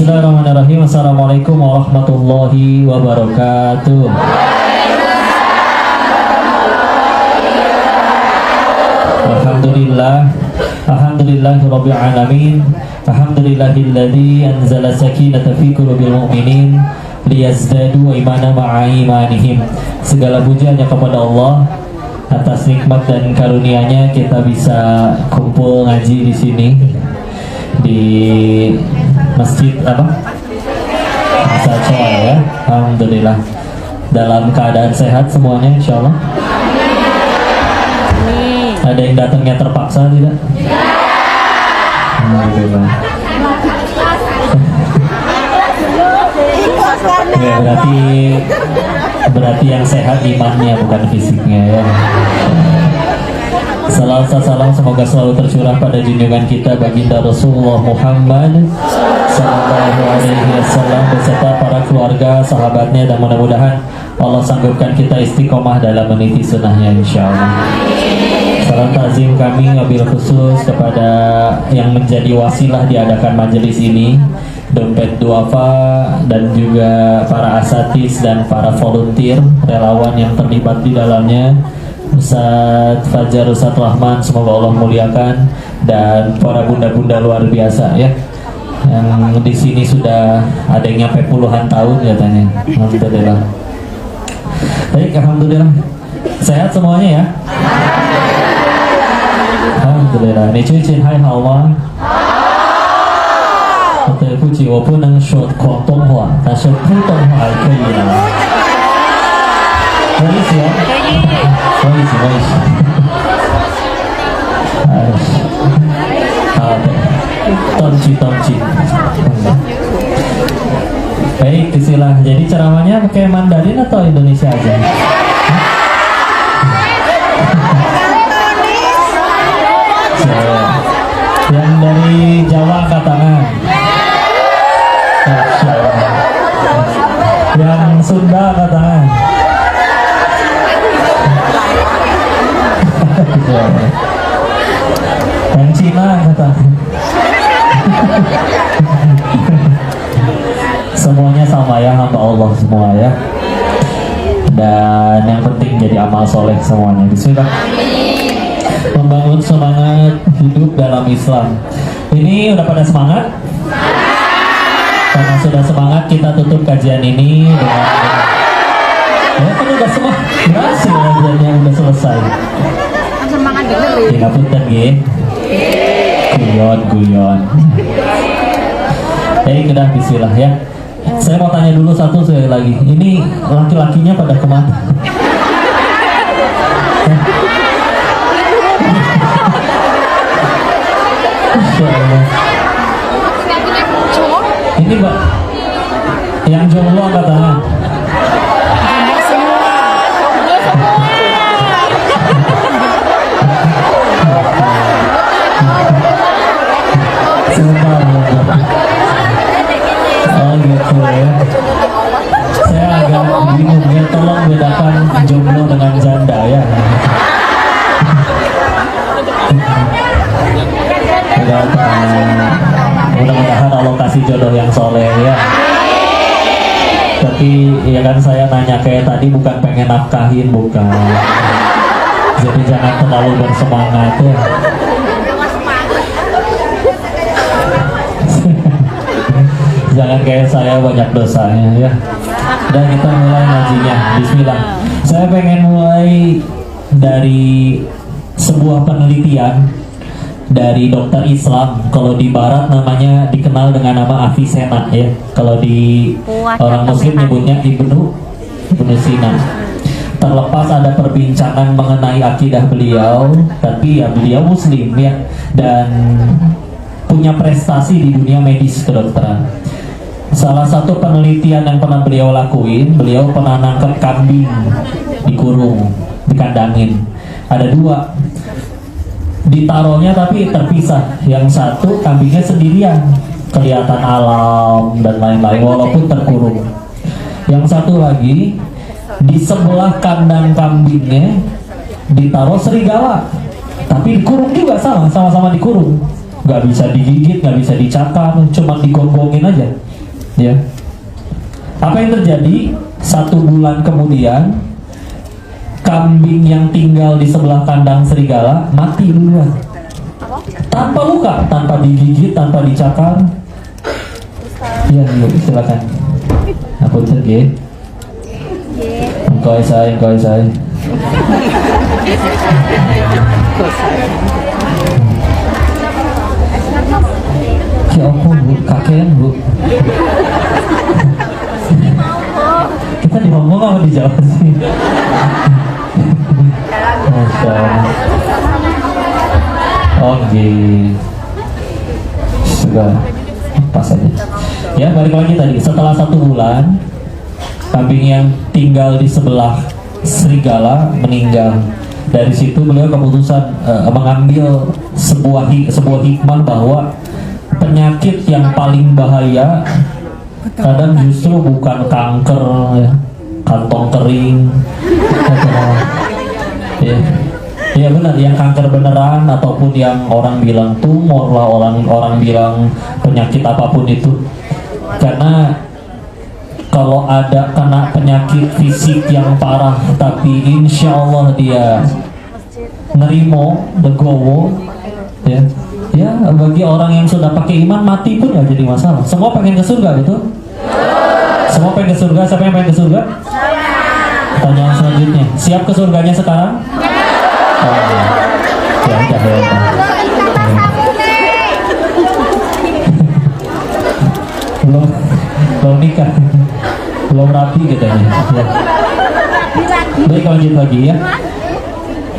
Bismillahirrahmanirrahim. Assalamualaikum warahmatullahi wabarakatuh. Alhamdulillahirabbil alamin. Alhamdulillahilladzi anzala sakinata fi qulubil mu'minin liyazdadu imanan ma'a imanihim. Segala puji hanya kepada Allah. Atas nikmat dan karunia-Nya kita bisa kumpul ngaji di sini di masjid Masjid ya. Alhamdulillah dalam keadaan sehat semuanya insyaallah. Ada yang datangnya terpaksa tidak? Alhamdulillah. Ya, berarti yang sehat imannya bukan fisiknya ya. Salam semoga selalu tercurah pada junjungan kita baginda Rasulullah Muhammad sallallahu alaihi wasallam beserta para keluarga, sahabatnya, dan mudah-mudahan Allah sanggupkan kita istiqomah dalam meniti sunnahnya insyaallah. Salam takzim kami wabil khusus kepada yang menjadi wasilah diadakan majelis ini, Dompet Duafa, dan juga para asatiz dan para volunteer relawan yang terlibat di dalamnya, Ustadz Fajar, Ustadz Rahman, semoga Allah muliakan, dan para bunda-bunda luar biasa ya, yang di sini sudah ada yang nyampe puluhan tahun katanya. Alhamdulillah. Baik, alhamdulillah. Sehat semuanya ya. Alhamdulillah. 你最近还好吗？对不起，我不能说广东话，但是普通话还可以了。可以行？可以行。好的，登记。Baik, bismillah. Jadi ceramahnya pakai Mandarin atau Indonesia aja? Yang dari Jawa angkat tangan. Yang Sunda angkat tangan. Yang Cina angkat tangan. Semuanya sama ya, hamba Allah semua ya. Dan yang penting jadi amal soleh semuanya. Bismillah. Membangun semangat hidup dalam Islam. Ini udah pada semangat? Karena sudah semangat, kita tutup kajian ini dengan ya kan udah semua berhasil, kajiannya udah selesai. Semangat dulu. Tidak punten nggih. Guyon. Udah bismillah ya. Saya mau tanya dulu satu sekali lagi. Ini laki-lakinya pada kemana? Ini Mbak, yang jomblo angkat tangan. Oh gitu ya. Saya agak bingung ya, tolong bedakan jomblo dengan janda ya. Mudah-mudahan Allah kasih jodoh yang soleh ya. Tapi ya kan saya nanya kayak tadi bukan pengen nafkahin, bukan. Jadi jangan terlalu bersemangat ya. Jangan kayak saya banyak dosanya ya. Dan kita mulai ngajinya. Bismillah. Saya pengen mulai dari sebuah penelitian dari dokter Islam. Kalau di Barat namanya dikenal dengan nama Avicenna ya. Kalau di orang Muslim nyebutnya Ibnu Sina. Terlepas ada perbincangan mengenai akidah beliau, tapi ya beliau Muslim ya, dan punya prestasi di dunia medis kedokteran. Salah satu penelitian yang pernah beliau lakuin, beliau pernah nangkep kambing, dikurung, dikandangin. Ada dua, ditaruhnya tapi terpisah. Yang satu kambingnya sendirian, kelihatan alam dan lain-lain walaupun terkurung. Yang satu lagi, di sebelah kandang kambingnya ditaruh serigala, tapi dikurung juga, sama-sama dikurung. Gak bisa digigit, gak bisa dicakar, cuma digonggongin aja. Ya. Apa yang terjadi? 1 bulan kemudian, kambing yang tinggal di sebelah kandang serigala mati duluan. Tanpa luka, tanpa digigit, tanpa dicakar. Ya, yuk silakan. Aku cek ya. Engkau saya. Ya apa bu, kakean bu. Kita di Hongkong apa di Jawa sih? Masya Allah. Oke. Sudah pas aja. Ya balik lagi tadi. Setelah 1 bulan, kambing yang tinggal di sebelah serigala meninggal. Dari situ beliau keputusan mengambil sebuah hikmah bahwa penyakit yang paling bahaya kadang justru bukan kanker, ya, kantong kering, ya benar, yang kanker beneran ataupun yang orang bilang tumor lah, orang bilang penyakit apapun itu. Karena kalau ada kena penyakit fisik yang parah tapi insya Allah dia nerimo, legowo, ya bagi orang yang sudah pakai iman, mati pun nggak jadi masalah. Semua pengen ke surga, betul? Semua pengen ke surga. Siapa yang pengen ke surga? Pertanyaan selanjutnya, siap ke surganya sekarang? Oh, ya udah. Belum nikah, belum rapi katanya. Ya. Baik, lanjut lagi ya.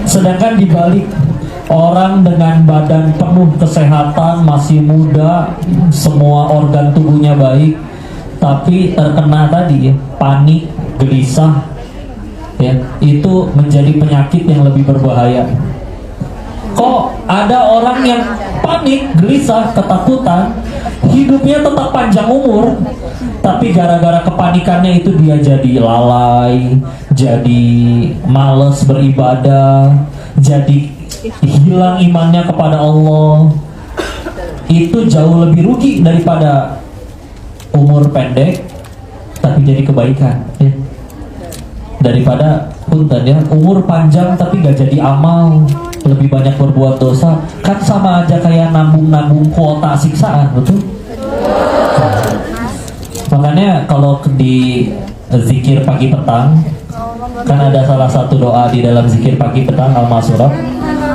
Sedangkan dibalik orang dengan badan penuh kesehatan, masih muda, semua organ tubuhnya baik, tapi terkena tadi ya, panik, gelisah, ya, itu menjadi penyakit yang lebih berbahaya. Kok ada orang yang panik, gelisah, ketakutan, hidupnya tetap panjang umur, tapi gara-gara kepanikannya itu dia jadi lalai, jadi males beribadah, jadi hilang imannya kepada Allah. Itu jauh lebih rugi daripada umur pendek tapi jadi kebaikan, ya. Daripada punten ya, umur panjang tapi gak jadi amal, lebih banyak berbuat dosa, kan sama aja kayak nabung kuota siksaan, betul? Makanya kalau di zikir pagi petang, kan ada salah satu doa di dalam zikir pagi petang Al-Masurah,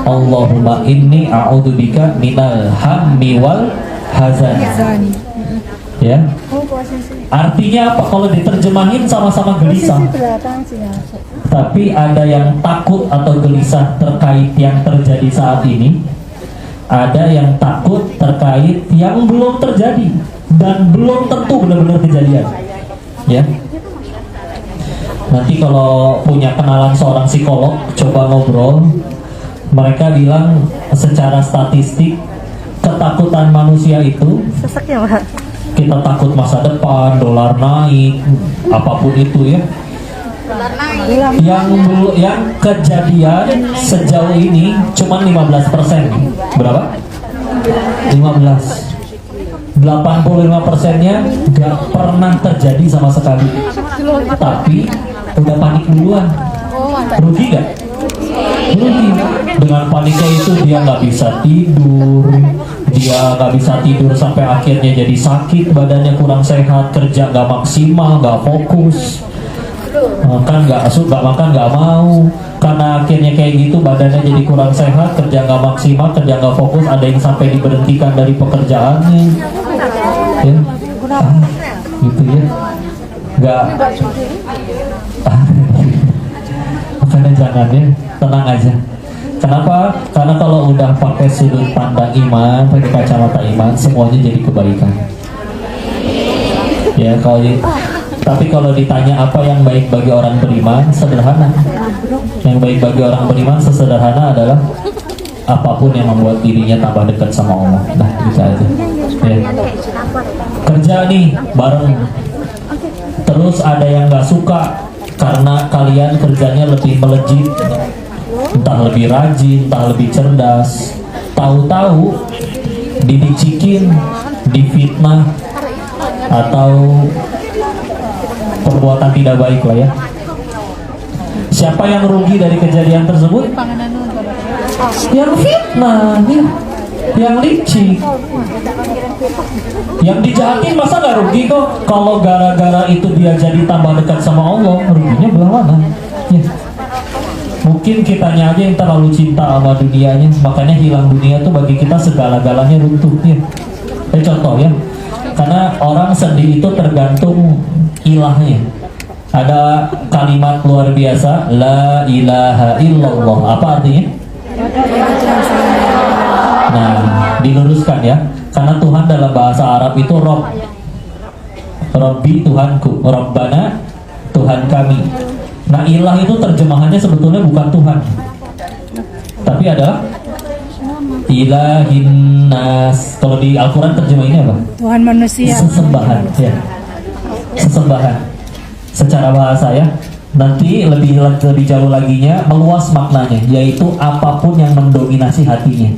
Allahumma inni a'udzubika minal hammi wal hazan. Ya. Artinya apa? Kalau diterjemahin sama-sama gelisah. Tapi ada yang takut atau gelisah terkait yang terjadi saat ini. Ada yang takut terkait yang belum terjadi dan belum tentu benar-benar kejadian. Ya. Nanti kalau punya kenalan seorang psikolog, coba ngobrol. Mereka bilang secara statistik ketakutan manusia itu, kita takut masa depan, dolar naik, apapun itu ya. Yang kejadian sejauh ini cuma 15%. Berapa? 15. 85%-nya gak pernah terjadi sama sekali. Tapi udah panik duluan. Rugi gak? Rugi. Dengan paniknya itu dia nggak bisa tidur, dia nggak bisa tidur sampai akhirnya jadi sakit, badannya kurang sehat, kerja nggak maksimal, nggak fokus, makan nggak mau, karena akhirnya kayak gitu badannya jadi kurang sehat, kerja nggak maksimal, kerja nggak fokus, ada yang sampai diberhentikan dari pekerjaannya, ya, gitu ya, nggak, makanya jangan ya, tenang aja. Kenapa? Karena kalau udah pakai sudut pandang iman, pakai kacamata iman, semuanya jadi kebaikan. Ya, tapi kalau ditanya apa yang baik bagi orang beriman, sederhana. Yang baik bagi orang beriman sesederhana adalah apapun yang membuat dirinya tambah dekat sama Allah. Nah, bisa aja. Ya. Kerja nih bareng. Terus ada yang nggak suka karena kalian kerjanya lebih melejit, entah lebih rajin, entah lebih cerdas. Tahu-tahu dibicikin, difitnah, atau perbuatan tidak baik lah ya. Siapa yang rugi dari kejadian tersebut? Yang fitnah ya. Yang licik, yang dijahatin masa gak rugi kok. Kalau gara-gara itu dia jadi tambah dekat sama Allah, ruginya belah mana ya. Mungkin kitanya aja yang terlalu cinta sama dunianya, makanya hilang dunia tuh bagi kita segala-galanya runtuh ya. Contoh ya, karena orang sedih itu tergantung ilahnya. Ada kalimat luar biasa, la ilaha illallah. Apa artinya? Nah, diluruskan ya, karena Tuhan dalam bahasa Arab itu Rob, Robbi Tuhanku, Robbana Tuhan kami. Nah, ilah itu terjemahannya sebetulnya bukan Tuhan, tapi adalah ilahin nas. Kalau di Al-Quran terjemahannya apa? Tuhan manusia. Sesembahan ya, sesembahan secara bahasa ya. Nanti lebih jauh laginya meluas maknanya, yaitu apapun yang mendominasi hatinya.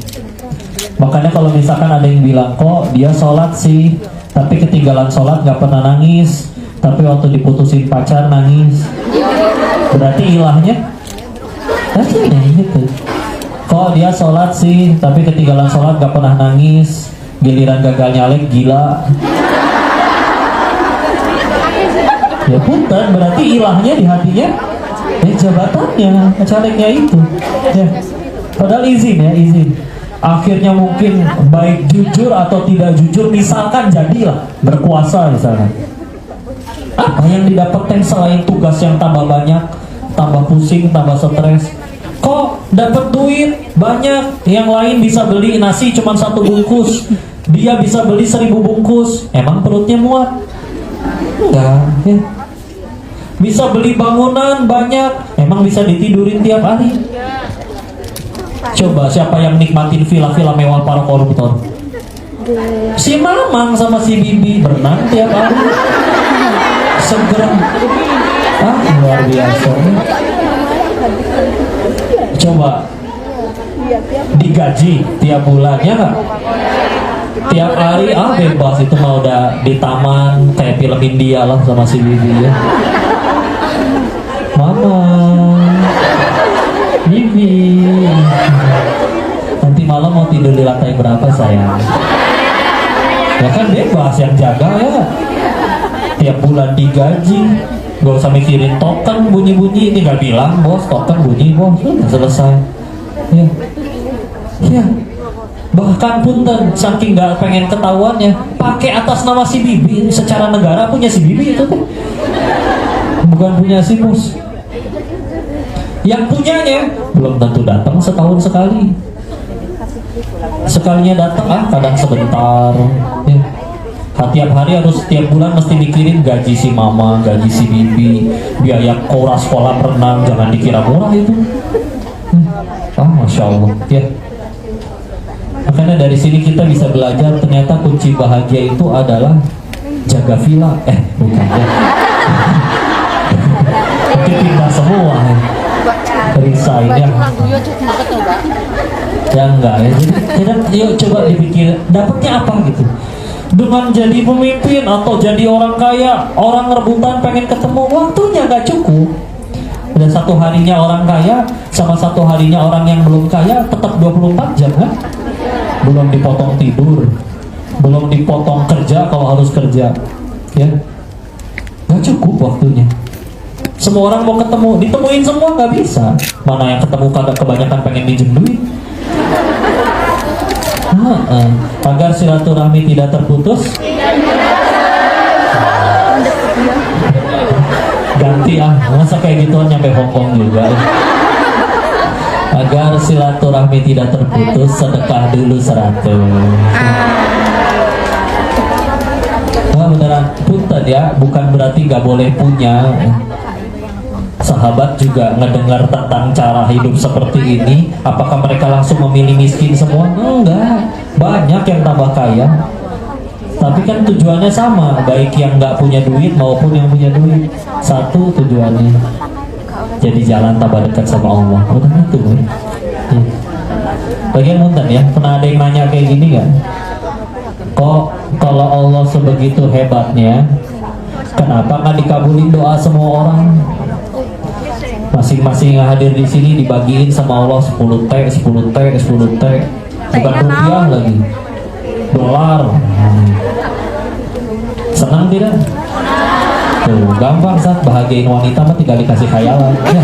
Makanya kalau misalkan ada yang bilang, kok dia sholat sih, tapi ketinggalan sholat gak pernah nangis, tapi waktu diputusin pacar nangis, berarti ilahnya gitu. Kok dia sholat sih, tapi ketinggalan sholat gak pernah nangis, giliran gagal nyalek gila. Ya punten, berarti ilahnya di hatinya jabatannya, calegnya itu ya. Padahal izin ya, izin. Akhirnya mungkin baik jujur atau tidak jujur, misalkan jadilah berkuasa misalkan. Apa yang didapatkan selain tugas yang tambah banyak, tambah pusing, tambah stres? Kok dapat duit banyak, yang lain bisa beli nasi cuma 1 bungkus, dia bisa beli 1000 bungkus. Emang perutnya muat? Enggak ya. Bisa beli bangunan banyak, emang bisa ditidurin tiap hari? Coba siapa yang nikmatin villa-villa mewah para koruptor? Si Mamang sama si Bibi berenang tiap hari, segera. Luar biasa. Coba digaji tiap bulan ya nggak? Tiap hari bebas, itu mau udah di taman kayak film India lah sama si Bibi ya. Mama, Bibi, nanti malam mau tidur di lantai berapa sayang? Ya kan bebas, yang jaga ya. Tiap bulan digaji, gak usah mikirin token bunyi-bunyi. Ini gak bilang bos, token bunyi bos, udah selesai. Ya, ya. Bahkan punten, saking gak pengen ketahuannya, pakai atas nama si Bibi. Secara negara punya si Bibi itu tuh, bukan punya si bos. Yang punyanya belum tentu datang setahun sekali. Sekalinya datang kadang sebentar ya. Tiap hari harus, tiap bulan mesti mikirin gaji si mama, gaji si bibi, biaya koras sekolah renang, jangan dikira murah itu. Masya Allah ya. Makanya dari sini kita bisa belajar ternyata kunci bahagia itu adalah jaga villa. Bukan ya. Mungkin pindah semua ya. Resign ya. Ya enggak ya. Jadi yuk coba dipikir dapatnya apa gitu. Dengan jadi pemimpin atau jadi orang kaya, orang rebutan pengen ketemu, waktunya nggak cukup. Dan satu harinya orang kaya sama satu harinya orang yang belum kaya tetap 24 jam kan? Belum dipotong tidur, belum dipotong kerja kalau harus kerja, ya nggak cukup waktunya. Semua orang mau ketemu, ditemuin semua nggak bisa. Mana yang ketemu kagak, kebanyakan pengen minjem duit. Agar silaturahmi tidak terputus, ganti masa kayak gituan nyampe Hongkong juga. Agar silaturahmi tidak terputus, sedekah dulu 100. Beneran punten ya, bukan berarti gak boleh punya. Sahabat juga ngedengar tentang cara hidup seperti ini, apakah mereka langsung memilih miskin semua? Enggak, banyak yang tambah kaya. Tapi kan tujuannya sama, baik yang nggak punya duit maupun yang punya duit. Satu tujuannya, jadi jalan tambah dekat sama Allah. Udah itu ya. Bagian munten ya, pernah ada yang nanya kayak gini kan? Kok Kalau Allah sebegitu hebatnya, kenapa nggak dikabulin doa semua orang? Masing-masing yang hadir di sini dibagiin sama Allah 10 T, 10 T, 10 T. Bukan rupiah lagi, dolar. Senang tidak? Tuh, gampang Sat, bahagiain wanita mah tinggal dikasih khayalan. Ya.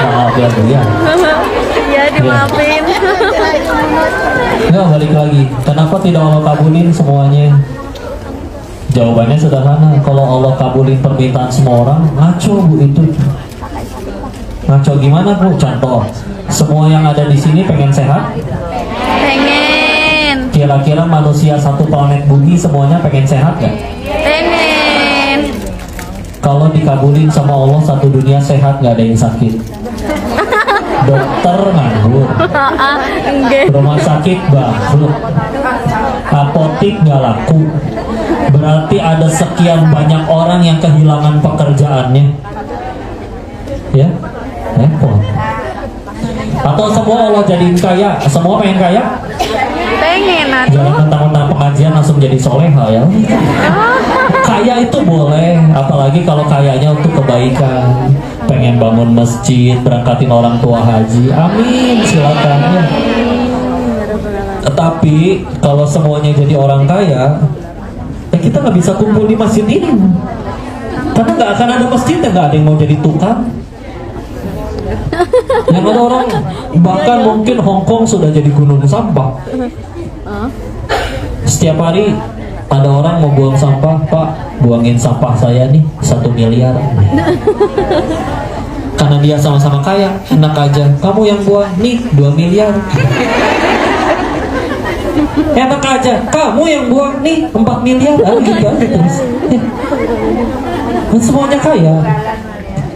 Maaf ya tuh ya. Iya dimaafin. Enggak, balik lagi. Kenapa tidak Allah kabulin semuanya? Jawabannya sederhana. Kalau Allah kabulin permintaan semua orang, ngaco bu itu. Ngaco gimana bu? Contoh, semua yang ada di sini pengen sehat. Pengen. Kira-kira manusia satu planet bumi semuanya pengen sehat gak? Pengen. Kalau dikabulin sama Allah satu dunia sehat, nggak ada yang sakit. Dokter nganggur, Enggak. rumah sakit bangkrut, apotik nggak laku. Berarti ada sekian banyak orang yang kehilangan pekerjaannya. Ya, repot. Atau semua Allah jadiin kaya, semua pengen kaya? Pengen atuh. Jangan mentang-mentang pengajian langsung jadi soleha ya. Kaya itu boleh, apalagi kalau kayanya untuk kebaikan. Pengen bangun masjid, berangkatin orang tua haji, amin, silakan ya. Tetapi kalau semuanya jadi orang kaya, ya kita nggak bisa kumpul di masjid ini, karena nggak akan ada masjid, nggak ada yang mau jadi tukang. Yang ada orang, bahkan mungkin Hong Kong sudah jadi gunung sampah. Setiap hari ada orang mau buang sampah, Pak, buangin sampah saya nih 1 miliar. Karena dia sama-sama kaya, enak aja. Kamu yang buang nih 2 miliar. Enak aja. Kamu yang buang nih 4 miliar. Gitu aja terus. Dan semuanya kaya.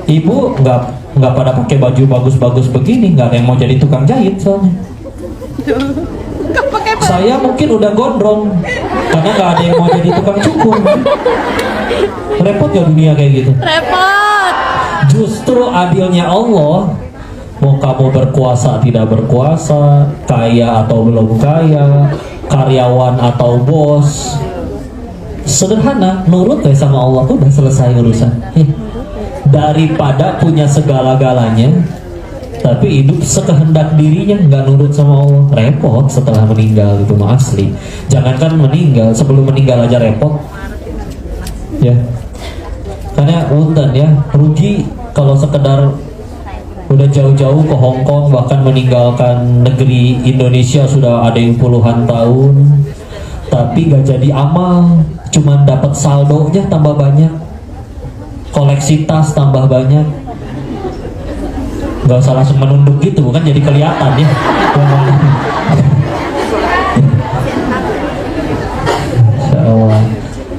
Ibu nggak pada pakai baju bagus-bagus begini, nggak ada yang mau jadi tukang jahit soalnya. Saya mungkin udah gondrong karena nggak ada yang mau jadi tukang cukur. Repot ya dunia kayak gitu. Repot. Justru adilnya Allah, mau kamu berkuasa tidak berkuasa, kaya atau belum kaya, karyawan atau bos, sederhana, nurut ya sama Allah, udah selesai urusan. Daripada punya segala-galanya tapi hidup sekehendak dirinya, nggak nurut sama Allah, repot setelah meninggal. Itu mah asli. Jangankan meninggal, sebelum meninggal aja repot ya. Karena unten ya, rugi kalau sekedar udah jauh-jauh ke Hong Kong, bahkan meninggalkan negeri Indonesia sudah ada yang puluhan tahun, tapi gak jadi amal, cuman dapat saldonya tambah banyak, koleksi tas tambah banyak. Gak usah langsung menunduk gitu, kan jadi kelihatan ya. Insya Allah.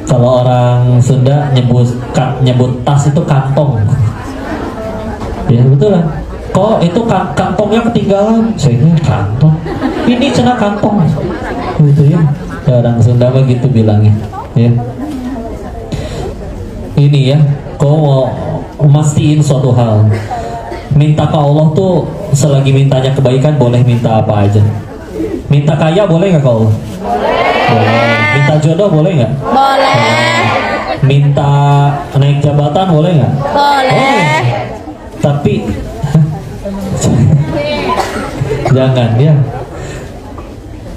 Kalau orang Sunda nyebut tas itu kantong. Ya betul lah. Kok itu kantongnya ketinggalan? Saya ini kantong. Ini cina kantong. Gitu ya. Orang Sunda begitu bilangnya. Ya. Ini ya. Kau mau mastiin suatu hal. Minta ke Allah tuh selagi mintanya kebaikan, boleh minta apa aja. Minta kaya boleh nggak ke Allah? Boleh. Minta jodoh boleh nggak? Boleh. Minta naik jabatan boleh nggak? Boleh. Tapi jangan ya.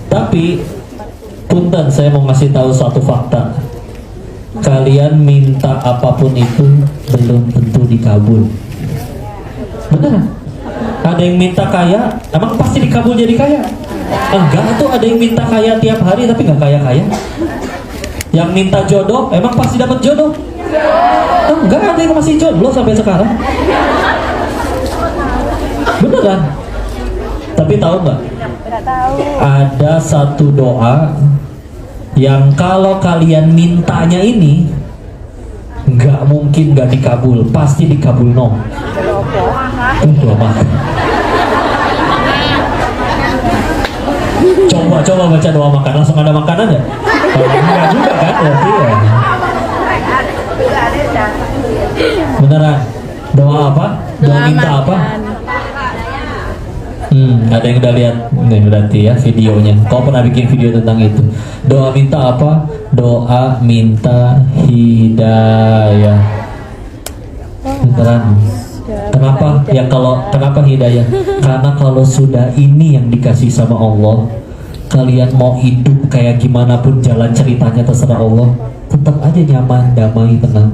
Tapi punten, saya mau ngasih tahu suatu fakta. Kalian minta apapun itu belum tentu dikabul. Benar? Ada yang minta kaya, emang pasti dikabul jadi kaya? Enggak, tuh ada yang minta kaya tiap hari tapi nggak kaya-kaya. Yang minta jodoh, emang pasti dapat jodoh? Enggak, ada yang masih jomblo sampai sekarang. Beneran? Tapi tahu nggak? Ada satu doa yang kalau kalian mintanya ini nggak mungkin nggak dikabul, pasti dikabul no. Doa makan. Coba baca doa makan, langsung ada makanan ya? Enggak juga kan? Berarti ya. Beneran? Doa apa? Doa minta apa? Ada yang udah lihat nih berarti ya videonya. Kau pernah bikin video tentang itu? Doa minta apa? Doa minta hidayah. Beneran. Kenapa? Ya kenapa hidayah? Karena kalau sudah ini yang dikasih sama Allah, kalian mau hidup kayak gimana pun jalan ceritanya terserah Allah, tetap aja nyaman, damai, tenang.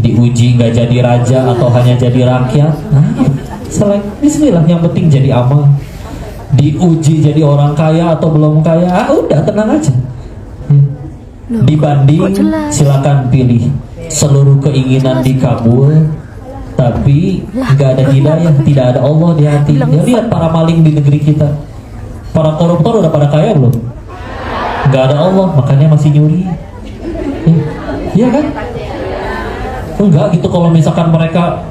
Diuji nggak jadi raja atau hanya jadi rakyat, nah, selain Bismillah, yang penting jadi amal. Diuji jadi orang kaya atau belum kaya, udah tenang aja. Dibanding silakan pilih, seluruh keinginan dikabul tapi nggak ada hidayah, tidak ada Allah di hati. Ya lihat para maling di negeri kita, para koruptor udah pada kaya belum? Nggak ada Allah, makanya masih nyuri. Iya kan? Enggak gitu, kalau misalkan mereka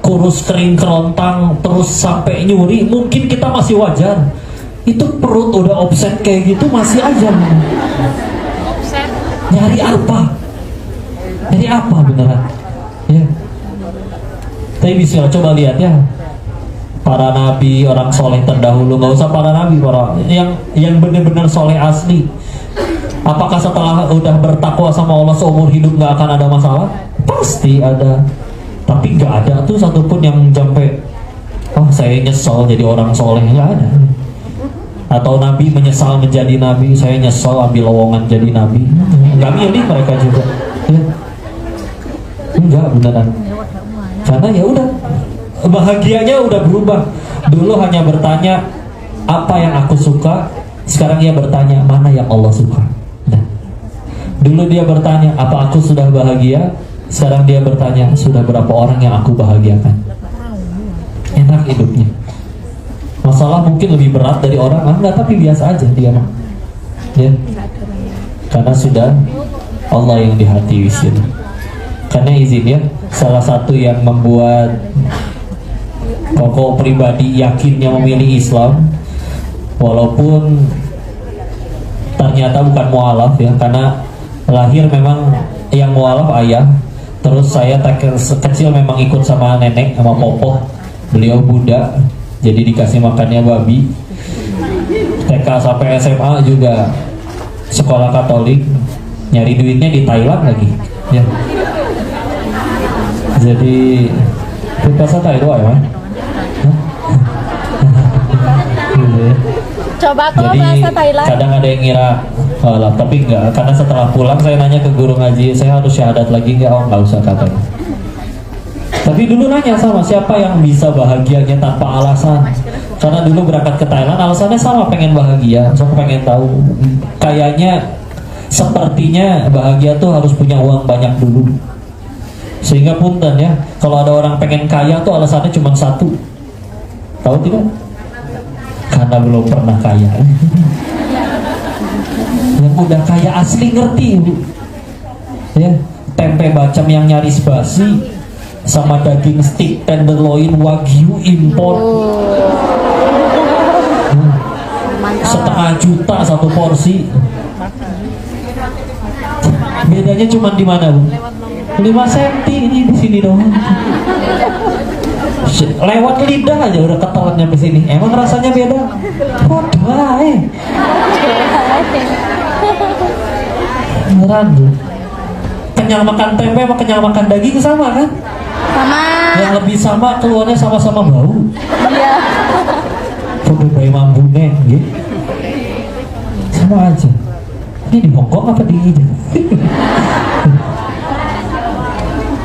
kurus kering kerontang terus sampai nyuri, mungkin kita masih wajar. Itu perut udah offset kayak gitu masih aja. Nyari apa? Nyari apa beneran? Ya. Tapi bisa coba lihat ya, para nabi, orang soleh terdahulu, nggak usah para nabi, para yang benar-benar soleh asli. Apakah setelah udah bertakwa sama Allah seumur hidup nggak akan ada masalah? Pasti ada. Tapi nggak ada tuh satupun yang sampai saya nyesal jadi orang soleh, nggak ada. Atau nabi menyesal menjadi nabi, saya nyesal ambil lowongan jadi nabi, nggak milih mereka juga ya. Enggak beneran. Karena ya udah, bahagianya udah berubah. Dulu hanya bertanya apa yang aku suka, sekarang dia bertanya mana yang Allah suka. Nah, dulu dia bertanya apa aku sudah bahagia, sekarang dia bertanya sudah berapa orang yang aku bahagiakan. Enak hidupnya. Masalah mungkin lebih berat dari orang, enggak, tapi biasa aja dia mah. Ya. Karena sudah Allah yang di hati wisin. Karena izin ya, salah satu yang membuat Koko pribadi yakinnya memilih Islam, walaupun ternyata bukan mualaf ya, karena lahir memang yang mualaf ayah. Terus saya kecil memang ikut sama nenek sama popo, beliau Buddha, jadi dikasih makannya babi. TK sampai SMA juga sekolah Katolik, nyari duitnya di Thailand lagi ya. Jadi bahasa Thailand ya, Coba kalau jadi bahasa Thailand. kadang ada yang ngira lah, tapi enggak, karena setelah pulang saya nanya ke guru ngaji, saya harus syahadat lagi enggak? Enggak usah katanya. Tapi dulu nanya sama siapa yang bisa bahagianya tanpa alasan. Karena dulu berangkat ke Thailand alasannya sama, pengen bahagia, so pengen tahu. Kayaknya sepertinya bahagia tuh harus punya uang banyak dulu. Sehingga punten ya, kalau ada orang pengen kaya tuh alasannya cuma satu, tahu tidak? Karena belum pernah kaya. Yang udah kaya asli ngerti ya, tempe bacem yang nyaris basi sama daging steak tenderloin wagyu impor, setengah juta satu porsi. Bedanya cuma di mana, Bu? 5 cm ini di sini doang. Lewat lidah aja udah ketelan nyampe sini. Emang rasanya beda? Waduh, beneran Bu. Kenyang makan tempe sama kenyang makan daging sama kan? Sama. Yang lebih sama keluarnya sama-sama bau. Iya. Coba bayi mambune gitu. Sama aja. Ini di Hongkong apa di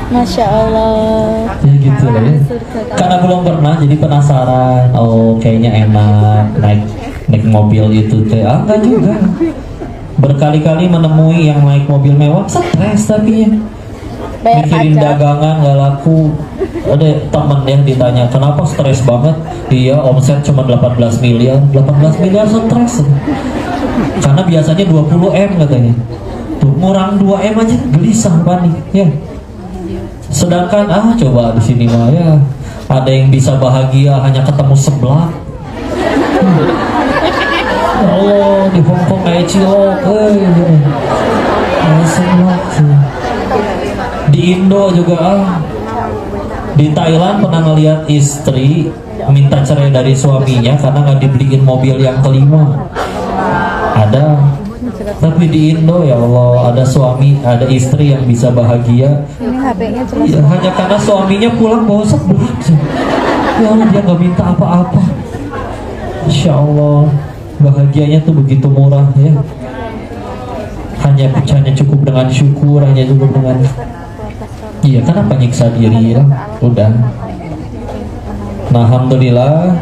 Masya Allah. ya gitu lah ya. Karena belum pernah jadi penasaran. Oh kayaknya enak naik mobil itu teh. Enggak juga. Berkali-kali menemui yang naik mobil mewah stres tapi ya. Bayar Mikirin pajak. dagangan gak laku. Ada temen yang ditanya kenapa stres banget. Iya omset cuma 18 miliar. 18 miliar stres. Karena biasanya 20 M katanya. Tuh ngurang 2 M aja gelisah panik ya. Sedangkan coba di sini mah ya ada yang bisa bahagia hanya ketemu seblak. Ya Allah di Hongkong kayak cilok, seblak sih. Di Indo juga di Thailand pernah ngeliat istri minta cerai dari suaminya karena nggak dibeliin mobil yang kelima. Ada. Tapi di Indo ya Allah, ada suami, ada istri yang bisa bahagia Ini HP-nya jelas. ya, hanya karena suaminya pulang bawa seblak. Ya Allah, dia nggak minta apa-apa. Insya Allah bahagianya tuh begitu murah ya. Hanya cukup dengan syukur, hanya cukup dengan iya, kenapa nyiksa diri ya? Udah. Nah, alhamdulillah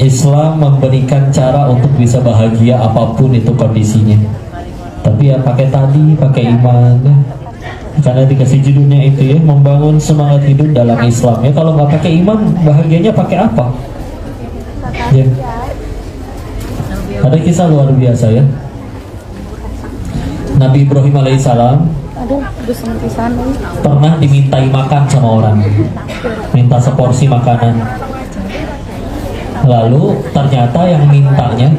Islam memberikan cara untuk bisa bahagia apapun itu kondisinya. Tapi ya pakai iman ya. Karena dikasih judulnya itu ya, membangun semangat hidup dalam Islam ya. Kalau nggak pakai iman, bahagianya pakai apa? Ya. Ada kisah luar biasa ya. Nabi Ibrahim alaihissalam Aduh, bisa pisan nih. pernah dimintai makan sama orang, minta seporsi makanan. Lalu ternyata yang mintanya,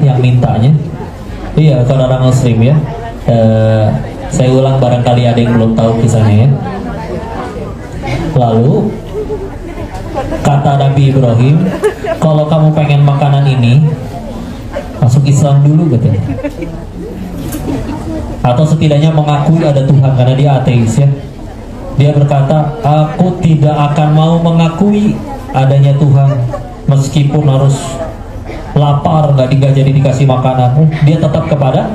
iya, kalau orang Muslim ya. Saya ulang barangkali ada yang belum tahu kisahnya ya. Lalu kata Nabi Ibrahim, kalau kamu pengen makanan ini, masuk Islam dulu katanya. Atau setidaknya mengakui ada Tuhan, karena dia ateis ya. Dia berkata, aku tidak akan mau mengakui adanya Tuhan meskipun harus lapar, nggak jadi dikasih makanan. Dia tetap kepada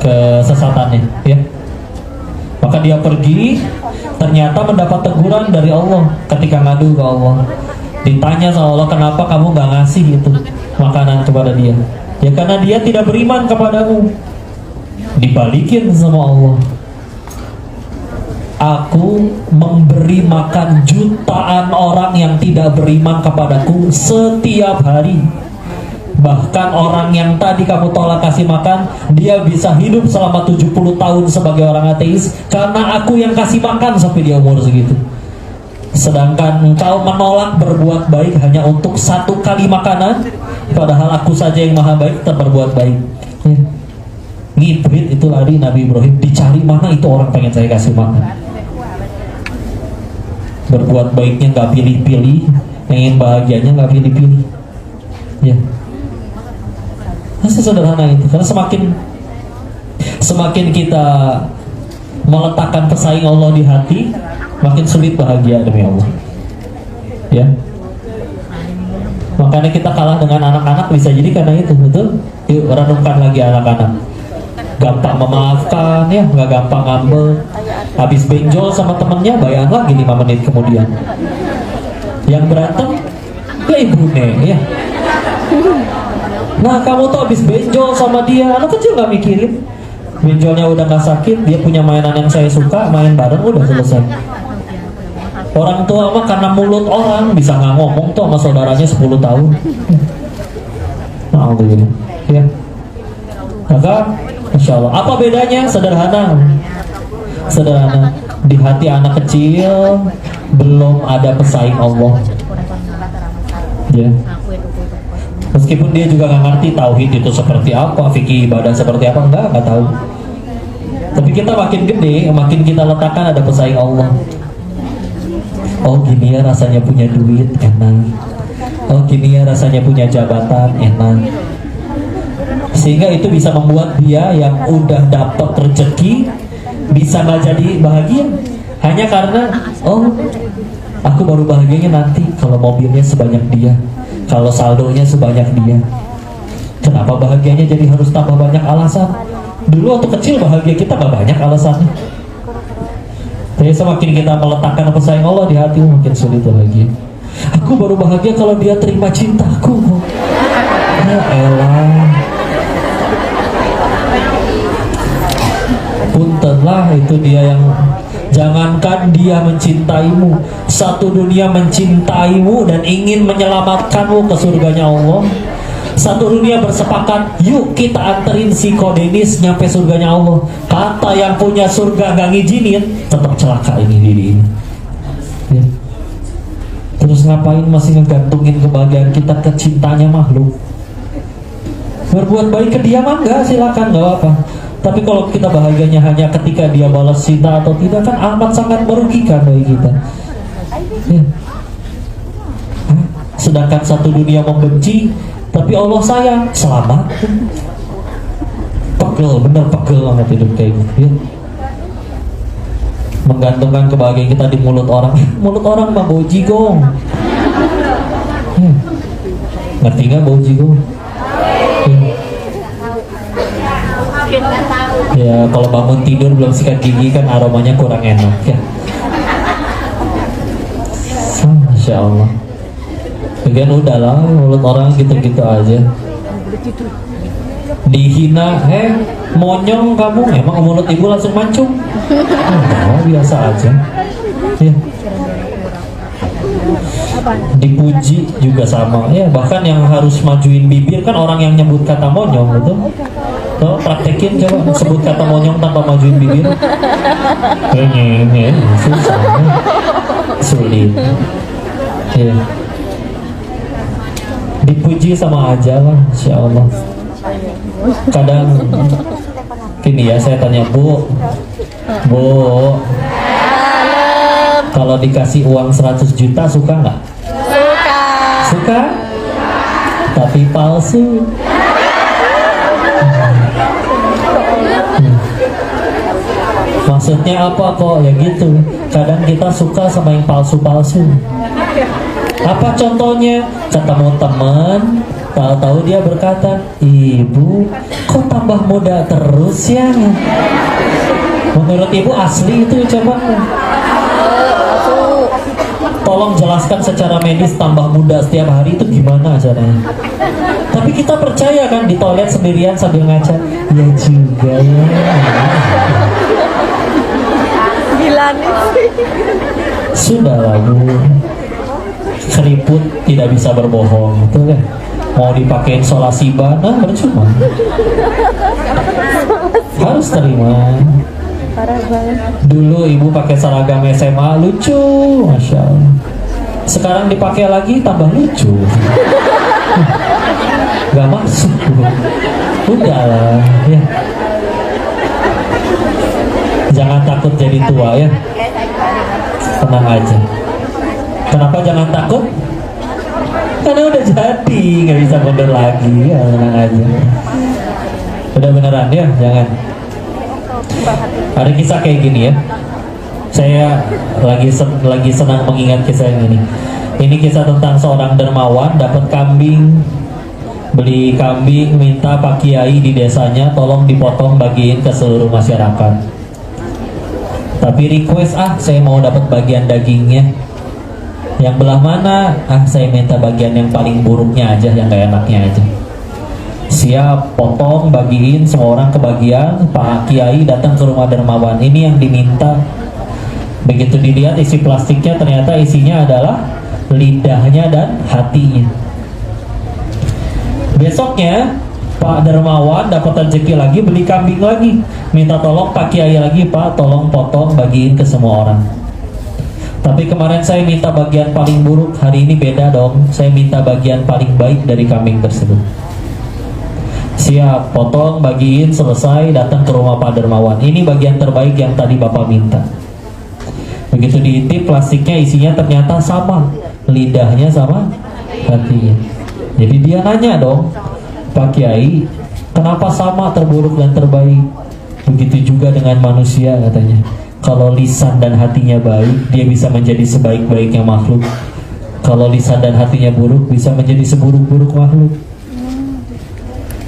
kesesatannya ya. Maka dia pergi, ternyata mendapat teguran dari Allah ketika ngadu ke Allah. Ditanya sama Allah, kenapa kamu nggak ngasih itu makanan kepada dia? Ya karena dia tidak beriman kepadamu. Dibalikin sama Allah, aku memberi makan jutaan orang yang tidak beriman kepadaku setiap hari. Bahkan orang yang tadi kamu tolak kasih makan, dia bisa hidup selama 70 tahun sebagai orang ateis karena aku yang kasih makan sampai dia umur segitu. Sedangkan engkau menolak berbuat baik hanya untuk satu kali makanan, padahal aku saja yang maha baik tetap berbuat baik ya. Ngibrit itu lari Nabi Ibrahim, dicari mana itu orang pengen saya kasih makan. Berbuat baiknya nggak pilih-pilih, pengen bahagianya nggak pilih-pilih ya. Sesederhana itu. Karena semakin kita meletakkan pesaing Allah di hati, makin sulit bahagia demi Allah ya. Makanya kita kalah dengan anak-anak bisa jadi karena itu, betul. Yuk renungkan lagi anak-anak, gampang memaafkan ya, nggak gampang ngambek. Habis benjol sama temennya, bayang lagi 5 menit kemudian. Yang berantem ke ibunya ya. Nah, kamu tuh habis benjol sama dia, anak kecil nggak mikirin. Benjolnya udah nggak sakit, dia punya mainan yang saya suka, main bareng udah selesai. Orang tua mah karena mulut orang bisa nggak ngomong tuh sama saudaranya 10 tahun. Nah, begini ya. Maka Insya Allah. Apa bedanya? Sederhana. Di hati anak kecil belum ada pesaing Allah ya. Meskipun dia juga nggak ngerti tauhid itu seperti apa, fikih ibadah seperti apa, nggak tahu. Tapi kita makin gede, makin kita letakkan ada pesaing Allah. Oh gini ya rasanya punya duit, enak. Oh gini ya rasanya punya jabatan, enak. Sehingga itu bisa membuat dia yang udah dapat rezeki bisa nggak jadi bahagia hanya karena aku baru bahagianya nanti kalau mobilnya sebanyak dia, kalau saldonya sebanyak dia. Kenapa bahagianya jadi harus tambah banyak alasan? Dulu waktu kecil bahagia kita nggak banyak alasannya. Tapi semakin kita meletakkan pesaing Allah di hati, makin sulit bahagia. Aku baru bahagia kalau dia terima cintaku. Ya elah. Puntenlah, itu dia yang jangankan dia mencintaimu, satu dunia mencintaimu dan ingin menyelamatkanmu ke surganya Allah. Satu dunia bersepakat, yuk kita anterin si Kodenis nyampe surganya Allah. Kata yang punya surga gak ngizinin, tetap celaka ini diri ini ya. Terus ngapain masih ngegantungin kebahagiaan kita ke cintanya makhluk? Berbuat baik ke dia mah enggak, silakan, nggak apa-apa. Tapi kalau kita bahagianya hanya ketika dia balas cinta atau tidak, kan amat sangat merugikan bagi kita ya. sedangkan satu dunia membenci, tapi Allah sayang, selamat. Pegel, bener pegel banget hidup kayak gitu ya. Menggantungkan kebahagiaan kita di mulut orang. Mulut orang mah bau jigong. Ngerti gak bau jigong? Ya kalau bangun tidur belum sikat gigi kan aromanya kurang enak ya. Masya Allah. Bagian udahlah mulut orang gitu-gitu aja. Dihina, monyong kamu, emang mulut ibu langsung mancung. Biasa aja ya. Dipuji juga sama ya, bahkan yang harus majuin bibir kan orang yang nyebut kata monyong gitu. Tuh, praktekin coba sebut kata monyong tanpa majuin bibir. Susah, sulit ya. Dipuji sama aja lah, insya Allah. Kadang gini ya, saya tanya Bu, kalau dikasih uang 100 juta suka nggak? Suka? Tapi palsu. Maksudnya apa kok? Ya gitu. Kadang kita suka sama yang palsu-palsu. Apa contohnya? Ketemu teman, tahu-tahu dia berkata, "Ibu, kok tambah muda terus ya?" Menurut ibu asli itu coba? Tolong jelaskan secara medis tambah muda setiap hari itu gimana caranya? Tapi kita percaya kan, di toilet sendirian sambil ngaca. Ya juga ya. Gila nih. Sudahlah Bu, keriput tidak bisa berbohong, betul kan? Mau dipakein solasiba, nah percuma. Harus terima. Parah banget. Dulu ibu pakai seragam SMA lucu, masya Allah. Sekarang dipakai lagi tambah lucu. Gak masuk. Udahlah ya. Jangan takut jadi tua ya. Tenang aja. Kenapa jangan takut? Karena udah jadi, nggak bisa mundur lagi ya, tenang aja. Udah beneran ya, jangan. Ada kisah kayak gini ya. Saya lagi senang mengingat kisah yang ini. Ini kisah tentang seorang dermawan dapat kambing, beli kambing, minta Pak Kiai di desanya tolong dipotong bagiin ke seluruh masyarakat. Tapi request, saya mau dapat bagian dagingnya. Yang belah mana? Saya minta bagian yang paling buruknya aja, yang gak enaknya aja. Siap, potong, bagiin, semua orang kebagian. Pak Kiai datang ke rumah dermawan. Ini yang diminta. Begitu dilihat isi plastiknya, ternyata isinya adalah lidahnya dan hatinya. Besoknya Pak dermawan dapat rezeki lagi, beli kambing lagi. Minta tolong Pak Kiai lagi, Pak tolong potong, bagiin ke semua orang. Tapi kemarin saya minta bagian paling buruk, hari ini beda dong. Saya minta bagian paling baik dari kambing tersebut. Siap, potong, bagiin, selesai, datang ke rumah Pak dermawan. Ini bagian terbaik yang tadi Bapak minta. Begitu diintip, plastiknya isinya ternyata sama, lidahnya sama hatinya. Jadi dia nanya dong, Pak Kiai, kenapa sama terburuk dan terbaik? Begitu juga dengan manusia katanya. Kalau lisan dan hatinya baik, dia bisa menjadi sebaik-baiknya makhluk. Kalau lisan dan hatinya buruk, bisa menjadi seburuk-buruk makhluk.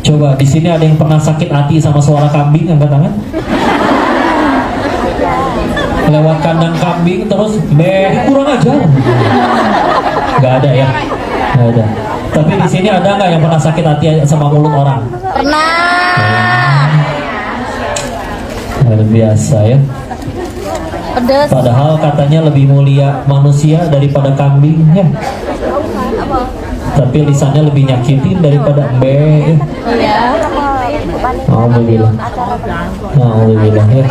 Coba di sini ada yang pernah sakit hati sama suara kambing, angkat tangan. Lewat kandang kambing terus kurang ajar. Gak ada ya, gak ada. Tapi di sini ada nggak yang pernah sakit hati sama mulut orang? Pernah. Luar biasa ya. Pedes. Padahal katanya lebih mulia manusia daripada kambing ya. Tapi lisannya lebih nyakitin daripada embe. Iya. Alhamdulillah. Alhamdulillah ya.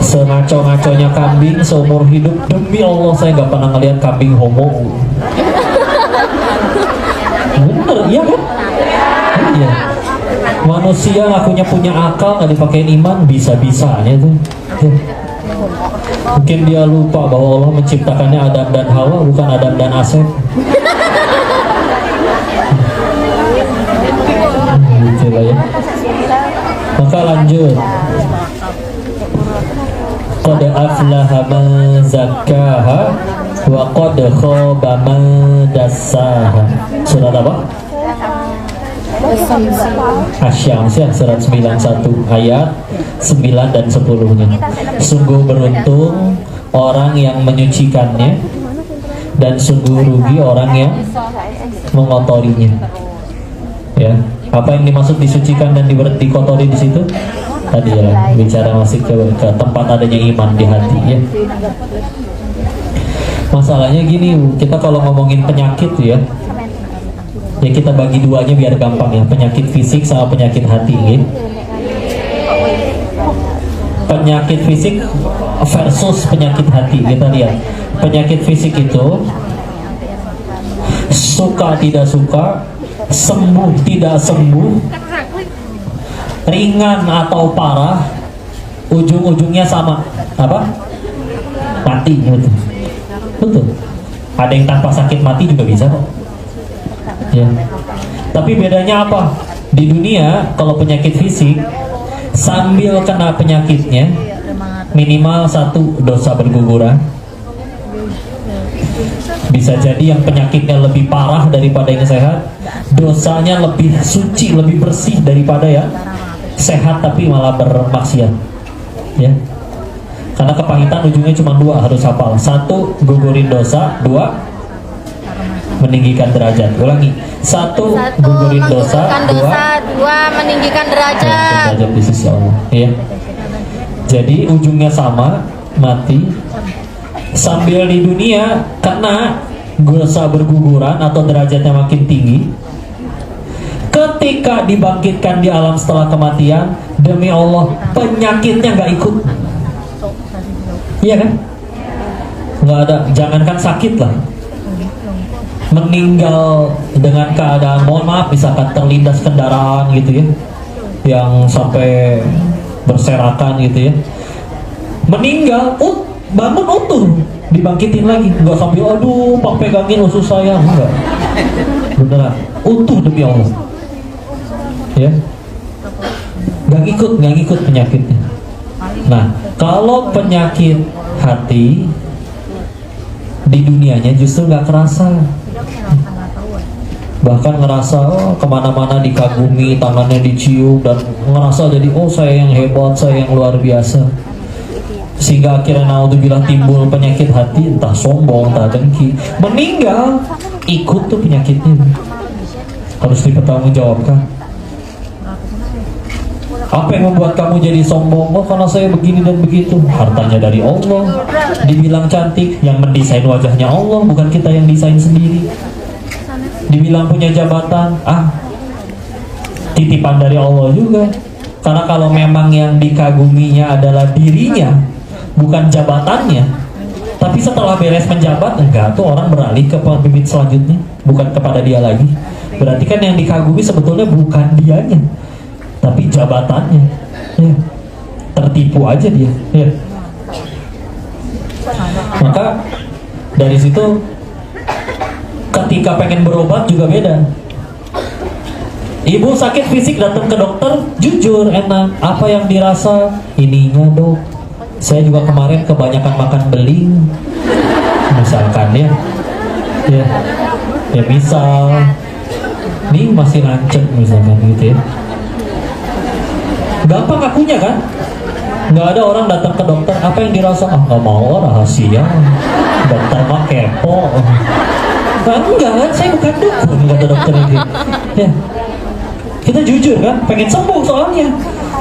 Sengaco-ngaconya kambing seumur hidup, demi Allah saya nggak pernah ngeliat kambing homo. Bener, iya kan? Iya. Manusia ngakunya punya akal, nggak dipakein iman, bisa-bisanya tuh. Mungkin dia lupa bahwa Allah menciptakannya Adam dan Hawa, bukan Adam dan Asep. Gitu lah ya. Maka lanjut. Qad aflaha man zakkaha wa qad khaba man dassaha. Surat apa? Asy-Syams ya, surat 91 ayat 9 dan 10-nya. Sungguh beruntung orang yang menyucikannya dan sungguh rugi orang yang mengotorinya. Ya, apa yang dimaksud disucikan dan dikotori di situ? Tadi ya, bicara masih ke tempat adanya iman di hati ya. Masalahnya gini, kita kalau ngomongin penyakit ya, ya kita bagi duanya biar gampang ya, penyakit fisik sama penyakit hati ya. Penyakit fisik versus penyakit hati, kita lihat. Penyakit fisik itu suka tidak suka, sembuh tidak sembuh, ringan atau parah, ujung-ujungnya sama, apa? Mati gitu. Betul. Ada yang tanpa sakit mati juga bisa kok. Ya. Tapi bedanya apa? Di dunia kalau penyakit fisik, sambil kena penyakitnya minimal 1 dosa berguguran. Bisa jadi yang penyakitnya lebih parah daripada yang sehat, dosanya lebih suci, lebih bersih daripada yang sehat tapi malah bermaksiat. Ya. Karena kepahitan ujungnya cuma 2, harus hafal. 1, gugurin dosa. 2, meninggikan derajat. Ulangi. 1, gugurin dosa. 2, meninggikan derajat. Derajat di sisi Allah. Ya. Jadi ujungnya sama, mati. Sambil di dunia kena dosa berguguran atau derajatnya makin tinggi. Ketika dibangkitkan di alam setelah kematian, demi Allah penyakitnya nggak ikut. Iya kan? Nggak ada, jangankan sakit lah, meninggal dengan keadaan, mohon maaf, misalkan terlindas kendaraan gitu ya, yang sampai berserakan gitu ya, meninggal, bangun utuh, dibangkitin lagi, nggak sambil aduh pak pegangin usus saya, enggak, beneran utuh demi Allah, ya, nggak ngikut penyakitnya. Nah, kalau penyakit hati di dunianya justru nggak kerasa, bahkan ngerasa kemana-mana dikagumi, tangannya dicium, dan ngerasa jadi saya yang hebat, saya yang luar biasa, sehingga akhirnya naudzubillah timbul penyakit hati, entah sombong, entah dengki, meninggal ikut tuh penyakitnya, harus dipertanggungjawabkan. Apa yang membuat kamu jadi sombong? Oh, karena saya begini dan begitu. Hartanya dari Allah, dibilang cantik, yang mendesain wajahnya Allah, bukan kita yang desain sendiri. Dibilang punya jabatan, titipan dari Allah juga. Karena kalau memang yang dikaguminya adalah dirinya, bukan jabatannya, tapi setelah beres menjabat, enggak, tuh orang beralih ke pemimpin selanjutnya, bukan kepada dia lagi. Berarti kan yang dikagumi sebetulnya bukan dianya, tapi jabatannya, ya. Tertipu aja dia, ya. Maka dari situ ketika pengen berobat juga beda. Ibu sakit fisik datang ke dokter, jujur enak. Apa yang dirasa? Ininya dok, saya juga kemarin kebanyakan makan beling, misalkan ya, ya misal, nih masih lancet misalkan gitu ya. Gampang akunya kan? Nggak ada orang datang ke dokter, apa yang dirasa? Nggak mau, rahasia. Dokter mah kepo. Enggak, saya bukan dukun, kata dokter ini. Ya. Kita jujur kan, pengen sembuh soalnya.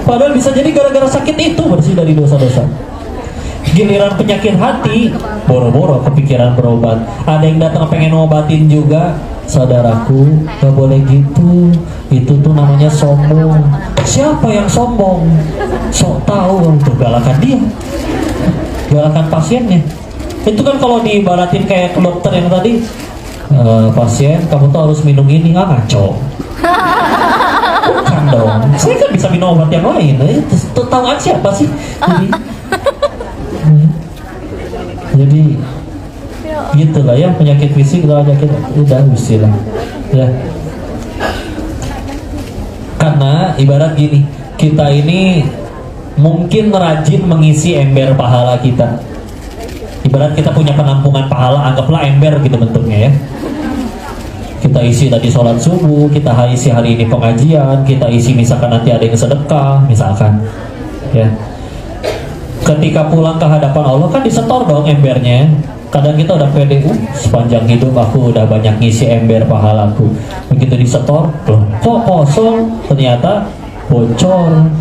Padahal bisa jadi gara-gara sakit itu bersih dari dosa-dosa. Giliran penyakit hati, boro-boro kepikiran berobat. Ada yang datang pengen ngobatin juga. Saudaraku, gak boleh gitu. Itu tuh namanya sombong. Siapa yang sombong? Sok tahu untuk galakan dia, galakan pasiennya. Itu kan kalau diibaratin kayak ke dokter yang tadi, pasien kamu tuh harus minum ini, ngaco. Bukan dong. Saya kan bisa minum obat yang lain. Tahu siapa sih? Jadi, Jadi gitulah ya, penyakit fisik atau penyakit udah istilah ya. Karena ibarat gini, kita ini mungkin rajin mengisi ember pahala kita. Ibarat kita punya penampungan pahala, anggaplah ember gitu bentuknya ya. Kita isi tadi sholat subuh, kita isi hari ini pengajian, kita isi misalkan nanti ada yang sedekah misalkan ya. Ketika pulang ke hadapan Allah kan disetor dong embernya. Kadang kita udah pede, sepanjang hidup aku udah banyak ngisi ember pahalaku. Begitu disetor, loh, kok kosong? Ternyata bocor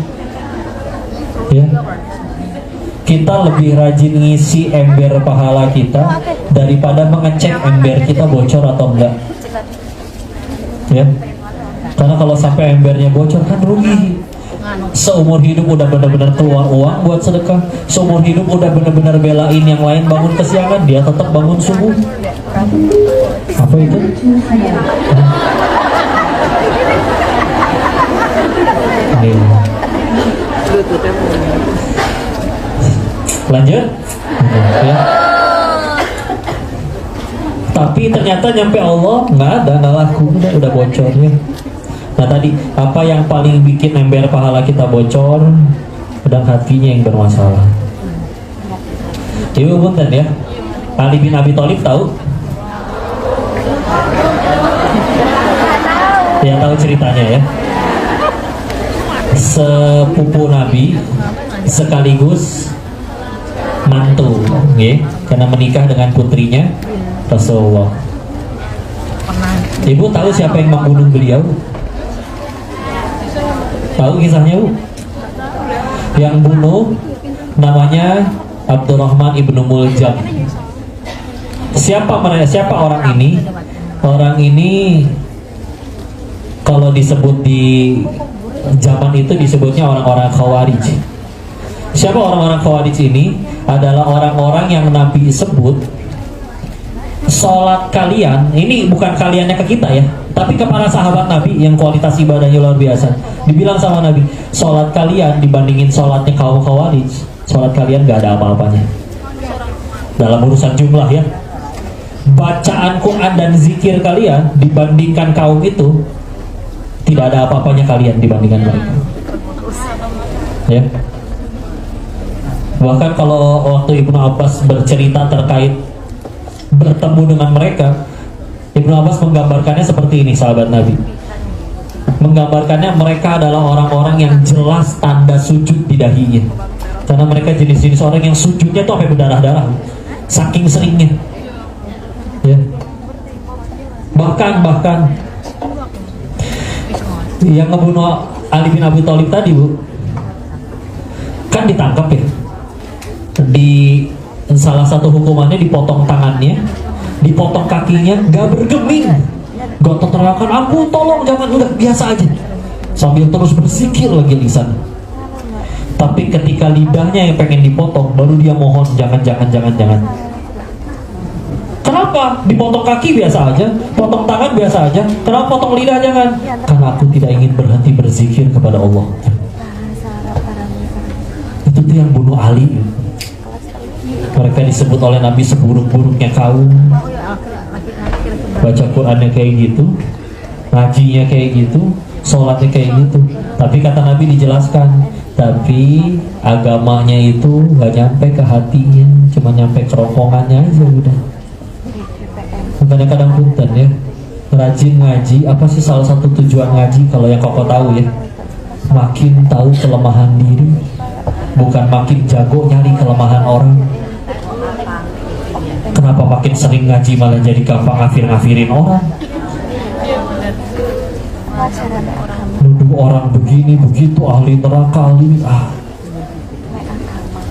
ya. Kita lebih rajin ngisi ember pahala kita daripada mengecek ember kita bocor atau enggak ya. Karena kalau sampai embernya bocor kan rugi. Seumur hidup udah benar-benar keluar uang buat sedekah, seumur hidup udah benar-benar belain yang lain bangun kesiangan, dia tetap bangun subuh. Apa itu? Lanjut ya. Tapi ternyata nyampe Allah nggak ada, nggak laku, udah bocor ya. Nah tadi apa yang paling bikin ember pahala kita bocor? Pedang hatinya yang bermasalah. Ibu punten ya, Ali bin Abi Thalib tahu? Ya tahu ceritanya ya. Sepupu Nabi sekaligus mantu, ya, karena menikah dengan putrinya Rasulullah. Ibu tahu siapa yang membunuh beliau? Tahu kisahnya Bu? Yang bunuh namanya Abdurrahman ibnu Muljam. Siapa orang ini? Orang ini kalau disebut di zaman itu disebutnya orang-orang Khawarij. Siapa orang-orang Khawarij ini? Adalah orang-orang yang Nabi sebut sholat kalian, ini bukan kaliannya ke kita ya, tapi ke para sahabat Nabi yang kualitas ibadahnya luar biasa. Dibilang sama Nabi, sholat kalian dibandingin sholatnya kaum Khawarij, sholat kalian gak ada apa-apanya dalam urusan jumlah ya. Bacaan Quran dan zikir kalian dibandingkan kaum itu tidak ada apa-apanya kalian dibandingkan mereka ya. Bahkan kalau waktu Ibnu Abbas bercerita terkait bertemu dengan mereka, Ibnu Abbas menggambarkannya seperti ini, sahabat Nabi. Menggambarkannya mereka adalah orang-orang yang jelas tanda sujud di dahinya. Karena mereka jenis-jenis orang yang sujudnya tuh sampai berdarah-darah, saking seringnya. Ya. Bahkan yang ngebunuh Ali bin Abi Thalib tadi Bu, kan ditangkap ya. Di salah satu hukumannya dipotong tangannya, dipotong kakinya, gak bergeming, gak teriakan aku tolong jangan, udah biasa aja sambil terus berzikir lagi lisan. Tapi ketika lidahnya yang pengen dipotong, baru dia mohon jangan. Kenapa? Dipotong kaki biasa aja, potong tangan biasa aja, kenapa potong lidah jangan? Karena aku tidak ingin berhenti berzikir kepada Allah. Itu tuh yang bunuh Ali. Mereka disebut oleh Nabi seburuk-buruknya kaum. Baca Qurannya kayak gitu, ngajinya kayak gitu, sholatnya kayak gitu. Tapi kata Nabi dijelaskan, tapi agamanya itu gak nyampe ke hatinya, cuma nyampe kerongkongannya aja udah. Makanya kadang punten ya, rajin ngaji. Apa sih salah satu tujuan ngaji? Kalau yang koko tahu ya, makin tahu kelemahan diri, bukan makin jago nyari kelemahan orang. Kenapa makin sering ngaji malah jadi gampang ngafir-ngafirin orang? Nuduh orang begini begitu, ahli neraka,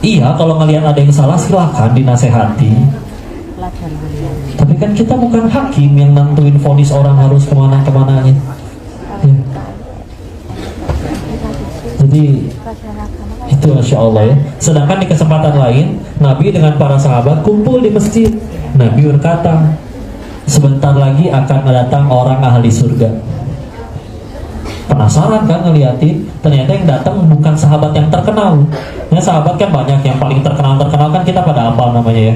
Iya, kalau ngelihat ada yang salah silakan dinasehati. Tapi kan kita bukan hakim yang nentuin vonis orang harus kemana-kemananya ya. Jadi itu Masya Allah ya. Sedangkan di kesempatan lain Nabi dengan para sahabat kumpul di masjid. Nabi berkata, sebentar lagi akan datang orang ahli surga. Penasaran kan ngeliatin, ternyata yang datang bukan sahabat yang terkenal. Ya sahabat kan banyak, yang paling terkenal kan kita pada hafal namanya ya.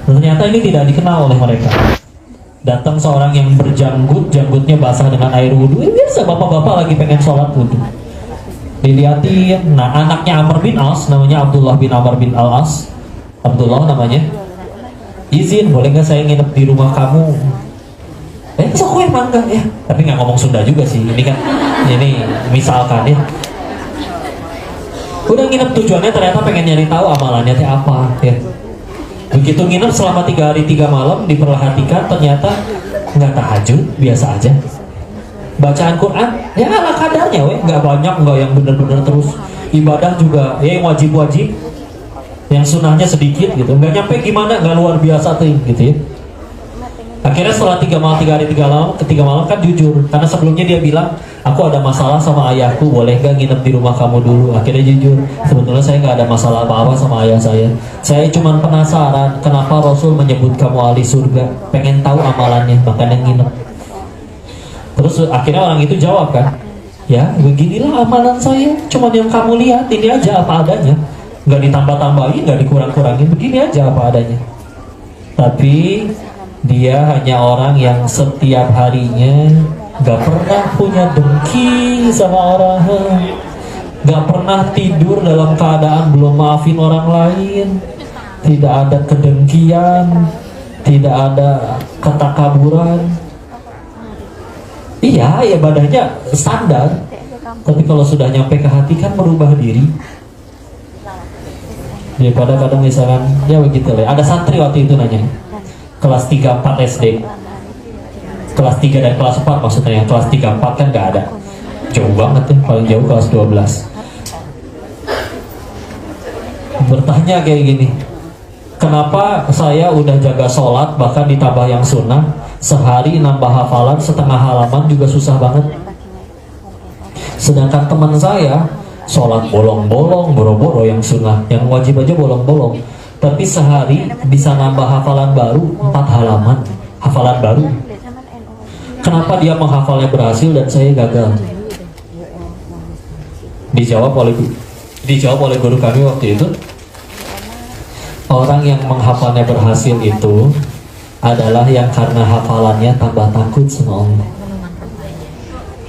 Ternyata ini tidak dikenal oleh mereka. Datang seorang yang berjanggut, janggutnya basah dengan air wudhu. Biasa bapak-bapak lagi pengen sholat wudhu. Dilihatin, nah anaknya Amr bin As, namanya Abdullah bin Amr bin Al-As. Abdullah namanya. Izin, boleh nggak saya nginep di rumah kamu? Sok gue mangga ya. Tapi nggak ngomong Sunda juga sih. Ini misalkan ya. Udah nginep, tujuannya ternyata pengen nyari tahu amalannya teh apa ya. Begitu nginep selama 3 hari 3 malam, diperhatikan ternyata nggak tahajud, biasa aja. Bacaan Quran ya ala kadarnya, nggak banyak, nggak yang bener-bener terus. Ibadah juga ya yang wajib-wajib, yang sunnahnya sedikit gitu, nggak nyampe gimana, nggak luar biasa tuh gitu ya. Akhirnya setelah 3 hari 3 malam kan jujur, karena sebelumnya dia bilang, aku ada masalah sama ayahku, boleh gak nginep di rumah kamu dulu? Akhirnya jujur, sebetulnya saya gak ada masalah apa-apa sama ayah saya cuma penasaran kenapa Rasul menyebut kamu ahli surga, pengen tahu amalannya, makanya nginep. Terus akhirnya orang itu jawab kan, ya beginilah amalan saya, cuma yang kamu lihat, ini aja apa adanya, gak ditambah-tambahin, gak dikurang-kurangin, begini aja apa adanya. Tapi dia hanya orang yang setiap harinya gak pernah punya dengki sama orang, gak pernah tidur dalam keadaan belum maafin orang lain, tidak ada kedengkian, tidak ada ketakaburan. Iya, ibadahnya standar, tapi kalau sudah nyampe ke hati kan merubah diri. Daripada kadang misalkan ya begitu lah. Ada santri waktu itu nanya, kelas 3-4 SD, kelas 3 dan kelas 4 maksudnya. Kelas 3-4 kan gak ada, jauh banget ya, paling jauh kelas 12. Bertanya kayak gini, kenapa saya udah jaga sholat bahkan ditambah yang sunnah, sehari nambah hafalan setengah halaman juga susah banget, sedangkan teman saya sholat bolong-bolong, boro-boro yang sunnah, yang wajib aja bolong-bolong, tapi sehari bisa nambah hafalan baru 4 halaman, hafalan baru. Kenapa dia menghafalnya berhasil dan saya gagal? Dijawab oleh guru kami waktu itu, orang yang menghafalnya berhasil itu adalah yang karena hafalannya tambah takut sama Allah.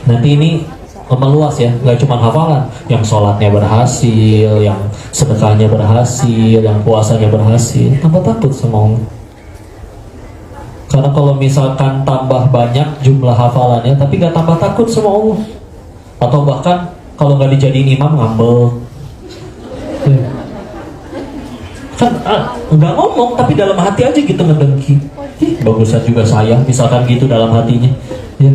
Nanti ini meluas ya, nggak cuma hafalan, yang sholatnya berhasil, yang sedekahnya berhasil, yang puasanya berhasil, tambah takut sama Allah. Karena kalau misalkan tambah banyak jumlah hafalannya tapi nggak tambah takut sama Allah, atau bahkan kalau nggak dijadiin imam ngambek, kan nggak ngomong tapi dalam hati aja gitu ngedengki, bagusan juga saya, misalkan gitu dalam hatinya ya.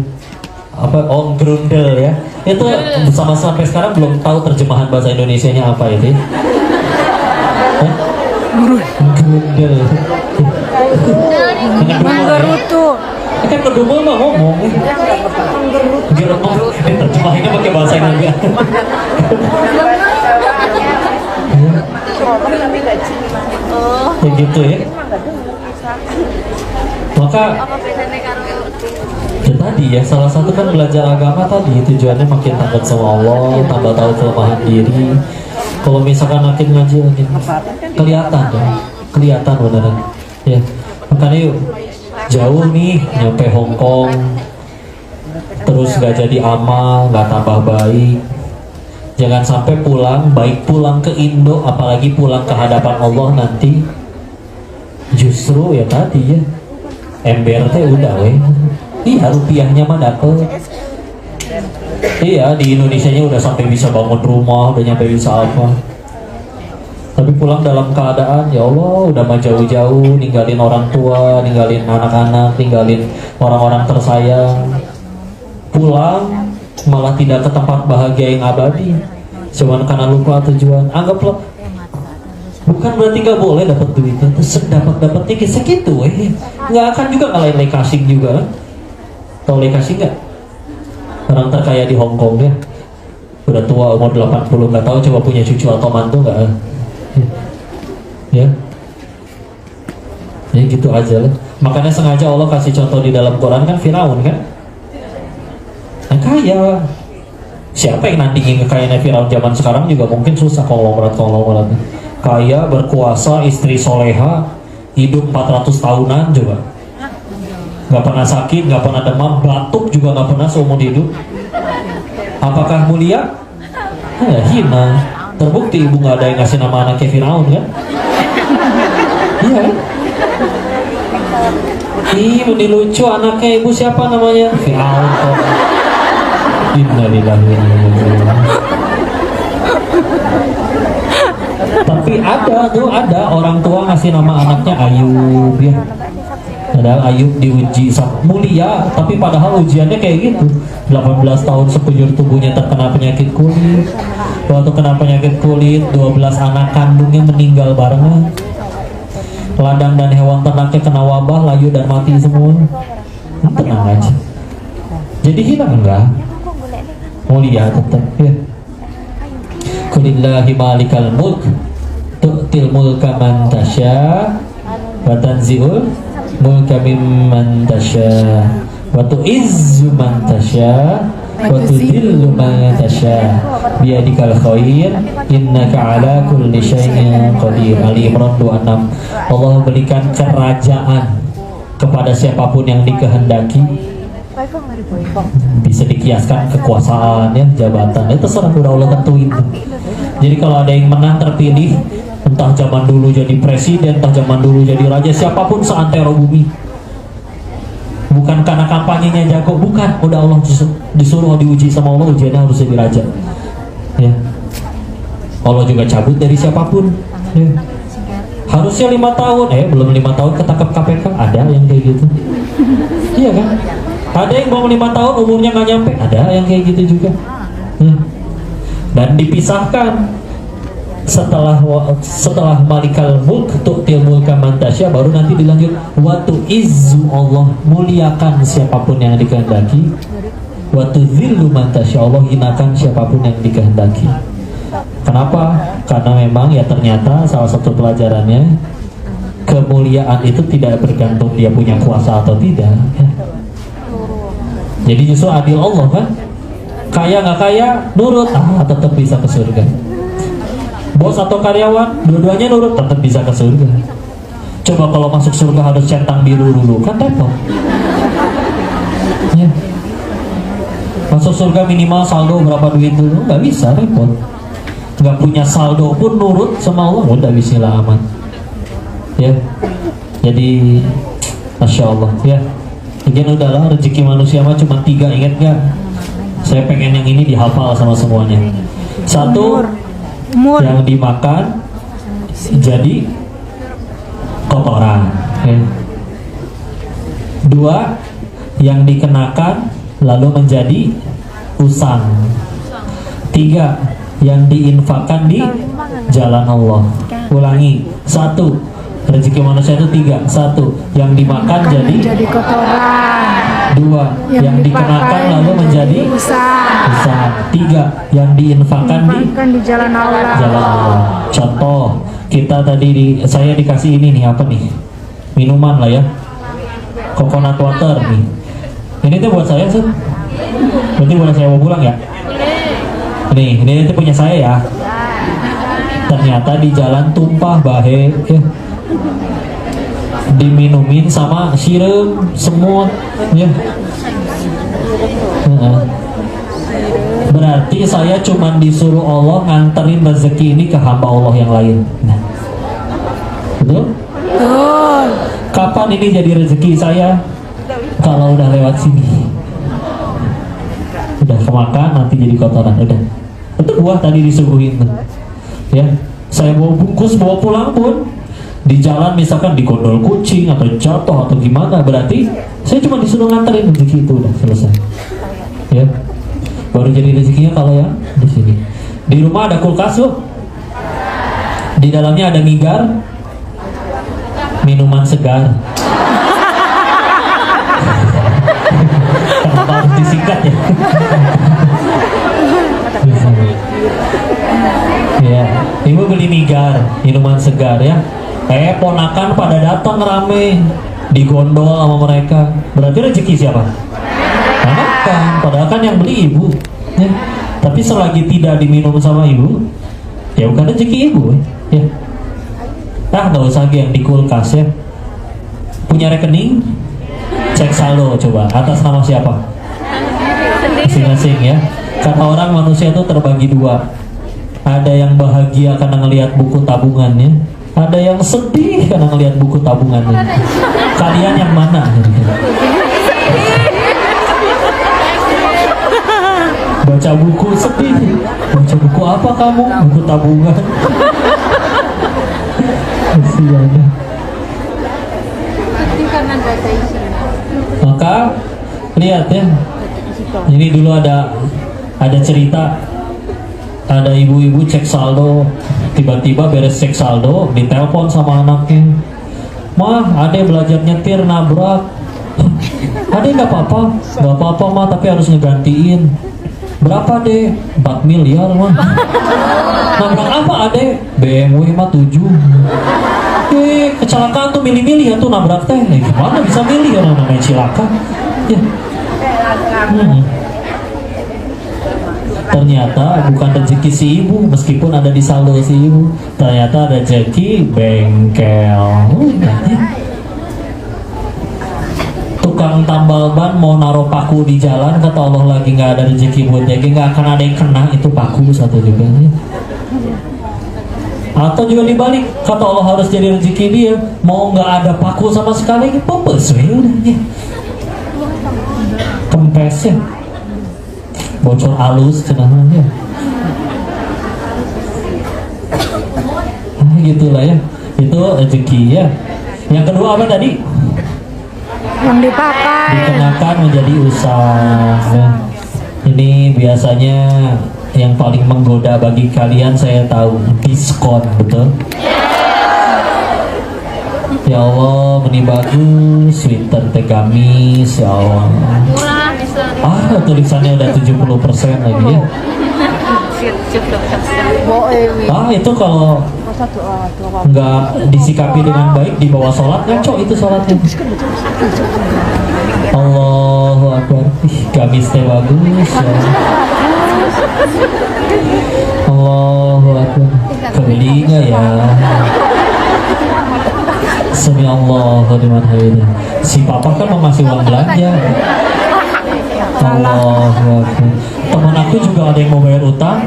Grundel ya, itu sama sampai sekarang belum tahu terjemahan bahasa Indonesianya apa itu. Grundel. Manggerutu. Kan kedua mah ngomong. Terjemahinnya pakai bahasa Indonesia. Ya gitu ya. Maka itu tadi ya, salah satu kan belajar agama tadi tujuannya makin takut sama Allah, tambah tahu kelemahan diri. Kalau misalkan makin ngaji makin kelihatan ya, kelihatan beneran ya. Makanya yuk, jauh nih nyampe Hong Kong, terus gak jadi amal, gak tambah baik. Jangan sampai pulang, baik pulang ke Indo, apalagi pulang ke hadapan Allah nanti justru ya tadi ya, ember teh udah weh. Iya, rupiahnya mah dapet. Iya, di Indonesianya udah sampai bisa bangun rumah, udah nyampe bisa apa. Tapi pulang dalam keadaan ya Allah udah mah jauh-jauh, ninggalin orang tua, ninggalin anak-anak, ninggalin orang-orang tersayang. Pulang malah tidak ke tempat bahagia yang abadi, cuman karena lupa tujuan. Anggaplah bukan berarti nggak boleh dapat duitnya, terus dapat dikit segitu, nggak akan juga ngalahin Lei Ka-shing juga kan? Tahu Lei Ka-shing nggak? Orang terkaya di Hong Kong ya, udah tua umur 80, nggak tahu coba punya cucu atau mantu nggak? Ya, ya gitu aja lah. Makanya sengaja Allah kasih contoh di dalam Quran kan Firaun kan, yang kaya, Siapa yang nandingin kekayaannya Firaun zaman sekarang juga mungkin susah konglomerat. Kaya, berkuasa, istri soleha, hidup 400 tahunan juga. Nggak pernah sakit, nggak pernah demam, batuk juga nggak pernah seumur hidup. Apakah mulia? Ya, hina. Terbukti ibu nggak ada yang ngasih nama anaknya Firaun kan? Iya kan? Ini lucu anaknya ibu siapa namanya? Firaun kok. Innalillahi wa inna ilaihi raji'un. Tapi ada orang tua ngasih nama anaknya Ayub ya. Padahal Ayub diuji mulia, tapi padahal ujiannya kayak gitu. 18 tahun sekujur tubuhnya terkena penyakit kulit. Waktu kena penyakit kulit, 12 anak kandungnya meninggal barengan. Ladang dan hewan ternaknya kena wabah, layu dan mati semua. Tenang aja. Jadi hilang enggak? Mulia tetap ya. Kulillahi malikal mulk tu'til mulka man tasya wa tanzi'ul mulka mimman tasya wa tu'izzu man tasya wa tudhillu man tasya biyadikal khair innaka ala kulli syai'in qadir. Ali Imran 26. Allah berikan kerajaan kepada siapapun yang dikehendaki. Bisa dikiaskan kekuasaan ya, jabatan itu terserah, udah Allah tentuin. Jadi kalau ada yang menang terpilih, entah zaman dulu jadi presiden, entah zaman dulu jadi raja, siapapun seantero bumi, bukan karena kampanyenya jago, bukan, udah Allah disuruh diuji sama Allah, ujiannya harus jadi raja ya. Allah juga cabut dari siapapun ya. Harusnya 5 tahun, belum 5 tahun ketangkap KPK, ada yang kayak gitu. Iya kan? Ada yang mau 5 tahun umurnya nggak nyampe, ada yang kayak gitu juga. Dan dipisahkan setelah malikal mulk tu'til mulka man tasya, baru nanti dilanjut watu izzu, Allah muliakan siapapun yang dikehendaki, watu zillu man tasya, Allah hinakan siapapun yang dikehendaki. Kenapa? Karena memang ya ternyata salah satu pelajarannya, kemuliaan itu tidak bergantung dia punya kuasa atau tidak ya. Jadi justru adil Allah kan, kaya nggak kaya nurut, tetap bisa ke surga. Bos atau karyawan, dua-duanya nurut, tetap bisa ke surga. Coba kalau masuk surga harus centang biru dulu, kan repot ya. Masuk surga minimal saldo berapa duit dulu, nggak bisa, repot. Nggak punya saldo pun nurut sama Allah, udah bismillah aman ya. Jadi Masya Allah ya. Mungkin udahlah, rezeki manusia mah cuma 3, ingat gak? Saya pengen yang ini dihafal sama semuanya. 1, yang dimakan jadi kotoran ya. 2, yang dikenakan lalu menjadi usang. 3, yang diinfakkan di jalan Allah. Ulangi, 1, rezeki manusia itu 3. 1, yang dimakan jadi kotoran. 2, yang dikenakan lalu menjadi usang. 3, yang diinfakkan di jalan Allah. jalan Allah. Contoh, kita tadi saya dikasih ini nih, apa nih? Minuman lah ya, coconut water nih. Ini tuh buat saya tuh. Berarti boleh saya bawa pulang ya? Nih, ini tuh punya saya ya. Ternyata di jalan tumpah bahe ya. Diminumin sama sirup semut ya. Berarti saya cuma disuruh Allah nganterin rezeki ini ke hamba Allah yang lain. Betul? Kapan ini jadi rezeki saya? Kalau udah lewat sini, udah kemakan nanti jadi kotoran. Udah, itu buah tadi disuguhin ya. Saya bawa bungkus, bawa pulang pun di jalan misalkan digondol kucing atau jatuh atau gimana, berarti saya cuma disuruh nganterin rezeki itu, udah selesai ya. Baru jadi rezekinya kalau yang di sini. Di rumah ada kulkas loh, di dalamnya ada migar, minuman segar. Kenapa harus disingkat ya? Ya, ibu beli migar, minuman segar ya. Ponakan pada datang rame, digondol sama mereka. Berarti rezeki siapa? Ponakan, padahal kan yang beli ibu ya. Tapi selagi tidak diminum sama ibu, ya bukan rezeki ibu ya. Nah, nggak usah lagi yang di kulkas ya. Punya rekening, cek saldo coba atas nama siapa? Masing-masing ya. Kata orang manusia itu terbagi dua. Ada yang bahagia karena ngelihat buku tabungannya, ada yang sedih karena ngelihat buku tabungannya. Kalian yang mana? Baca buku sedih. Baca buku apa kamu? Buku tabungan. Kasihan. Maka lihat ya. Ini dulu ada cerita, ada ibu-ibu cek saldo, tiba-tiba beres cek saldo, ditelepon sama anaknya, "Mah, adek belajar nyetir nabrak." "Adek nggak apa-apa mah, tapi harus ngegantiin." "Berapa deh?" 4 miliar mah." "Nabrak apa adek?" "BMW mah 7." Kecelakaan tuh milih-milih ya tuh nabrak teh. Gimana bisa milih orang namanya cilaka ya. Ternyata bukan rezeki si ibu, meskipun ada di saldo si ibu, ternyata rezeki bengkel. Tukang tambal ban mau naruh paku di jalan, kata Allah lagi nggak ada rezeki buat dia, nggak akan ada yang kena itu paku satu juga ya. Atau juga dibalik, kata Allah harus jadi rezeki dia, mau nggak ada paku sama sekali, popes udah ya. Kempesnya bocor halus cenahnya. Gitulah ya, itu rezeki ya. Yang kedua apa tadi? Yang dipakai. Dikenakan menjadi usaha ya. Ini biasanya yang paling menggoda bagi kalian, saya tahu, diskon, betul? Ya Allah, ini bagus, sweater teh gamis, ya Allah. Tulisannya udah 70% lagi ya. Itu kalau nggak disikapi dengan baik di bawah sholat, ngaco itu sholatnya. Allahu Akbar. Gamis teh bagus ya. Allahu Akbar. Kebeli nggak ya? Semi Allah liman hamidah. Si papa kan mau ngasih uang belanja. Allahu Akbar. Teman aku juga ada yang mau bayar utang.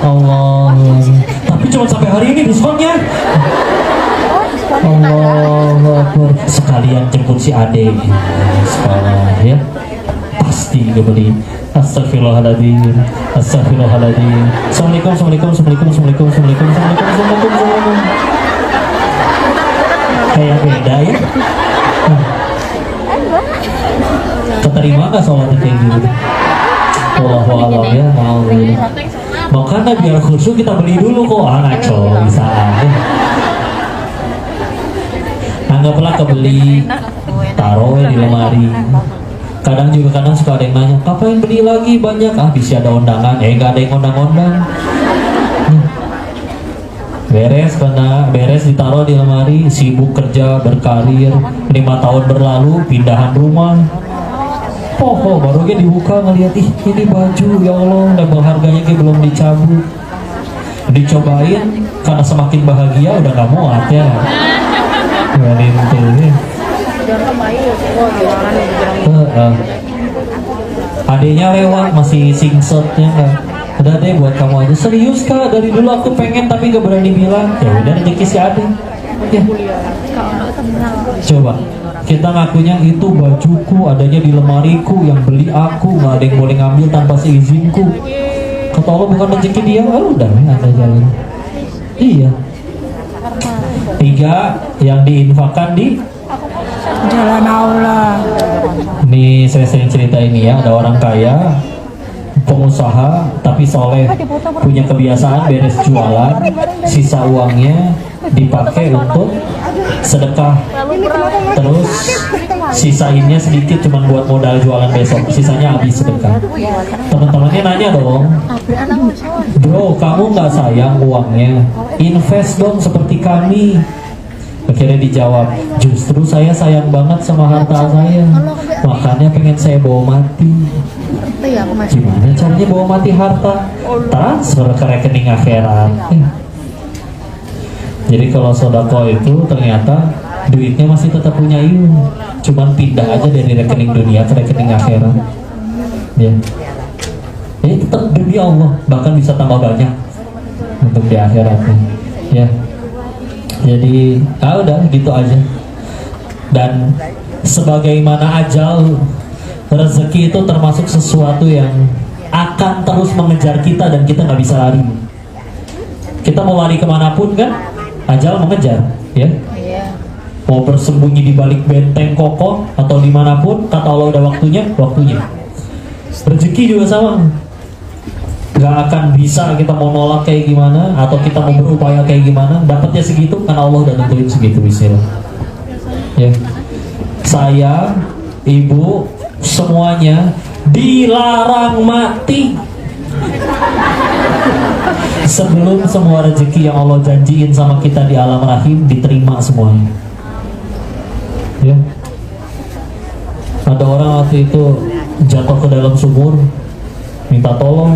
Allahu Akbar. Tapi cuma sampai hari ini diskonnya. Allahu Akbar. Sekalian jemput si Ade sekolah ya. Pasti kebeli. Astagfirullahaladzim. Astagfirullahaladzim. Assalamualaikum. Kayak beda ya. Keterima nggak sholatnya kayak gitu? Wallahu a'lam ya, mau. Makanya biar khusyuk kita beli dulu kok. Ngaco bisa aja. Anggaplah kebeli, taruh di lemari. Kadang suka ada yang nanya, kapan beli lagi banyak? Bisa ada undangan. Nggak ada yang undang-undang. Beres ditaruh di lemari, sibuk kerja berkarir, 5 tahun berlalu, pindahan rumah. Baru dia dibuka ngeliat, ini baju, ya Allah, label harganya belum dicabut. Dicobain, karena semakin bahagia udah gak muat ya. Adiknya lewat masih singsetnya kan. Udah deh buat kamu aja. Serius kak, dari dulu aku pengen tapi gak berani bilang. Ya udah rezeki si adik ya. Coba kita ngakunya itu bajuku, adanya di lemariku, yang beli aku, gak ada yang boleh ngambil tanpa seizinku. Kata Allah bukan rezeki dia, udah ada jalan. Iya. 3 yang diinfakkan di Jalan Allah. Ini saya sering cerita ini ya, ada orang kaya, pengusaha tapi soleh, punya kebiasaan beres jualan, sisa uangnya dipakai untuk sedekah, terus sisainnya sedikit cuma buat modal jualan besok, sisanya habis sedekah. Teman-temannya nanya dong, bro kamu nggak sayang uangnya, invest dong seperti kami. Akhirnya dijawab, justru saya sayang banget sama harta saya, makanya pengen saya bawa mati. Iya, aku masih. Gimana caranya bawa mati harta? Transfer ke rekening akhirat. Jadi kalau sodako itu ternyata duitnya masih tetap punya ilmu, cuman pindah aja dari rekening dunia ke rekening akhirat. Ya, jadi tetap demi Allah, bahkan bisa tambah banyak untuk di akhiratnya. Ya, jadi udah gitu aja. Dan sebagaimana ajal, rezeki itu termasuk sesuatu yang akan terus mengejar kita dan kita nggak bisa lari. Kita mau lari kemanapun kan, ajal mengejar, ya. Iya. Mau bersembunyi di balik benteng kokoh atau dimanapun, kata Allah udah waktunya, waktunya. Rezeki juga sama, nggak akan bisa kita mau nolak kayak gimana atau kita mau berupaya kayak gimana, dapatnya segitu karena Allah udah tentuin segitu. Bismillah. Ya, saya, ibu, semuanya dilarang mati sebelum semua rezeki yang Allah janjiin sama kita di alam rahim diterima semuanya. Ya, ada orang waktu itu jatuh ke dalam sumur, minta tolong,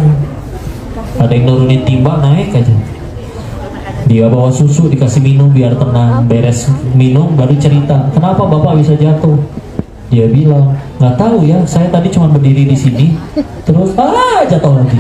ada yang nurunin timba, naik aja. Dia bawa susu, dikasih minum biar tenang, beres minum baru cerita, kenapa bapak bisa jatuh? Dia bilang, nggak tahu ya, saya tadi cuma berdiri di sini, terus jatuh lagi.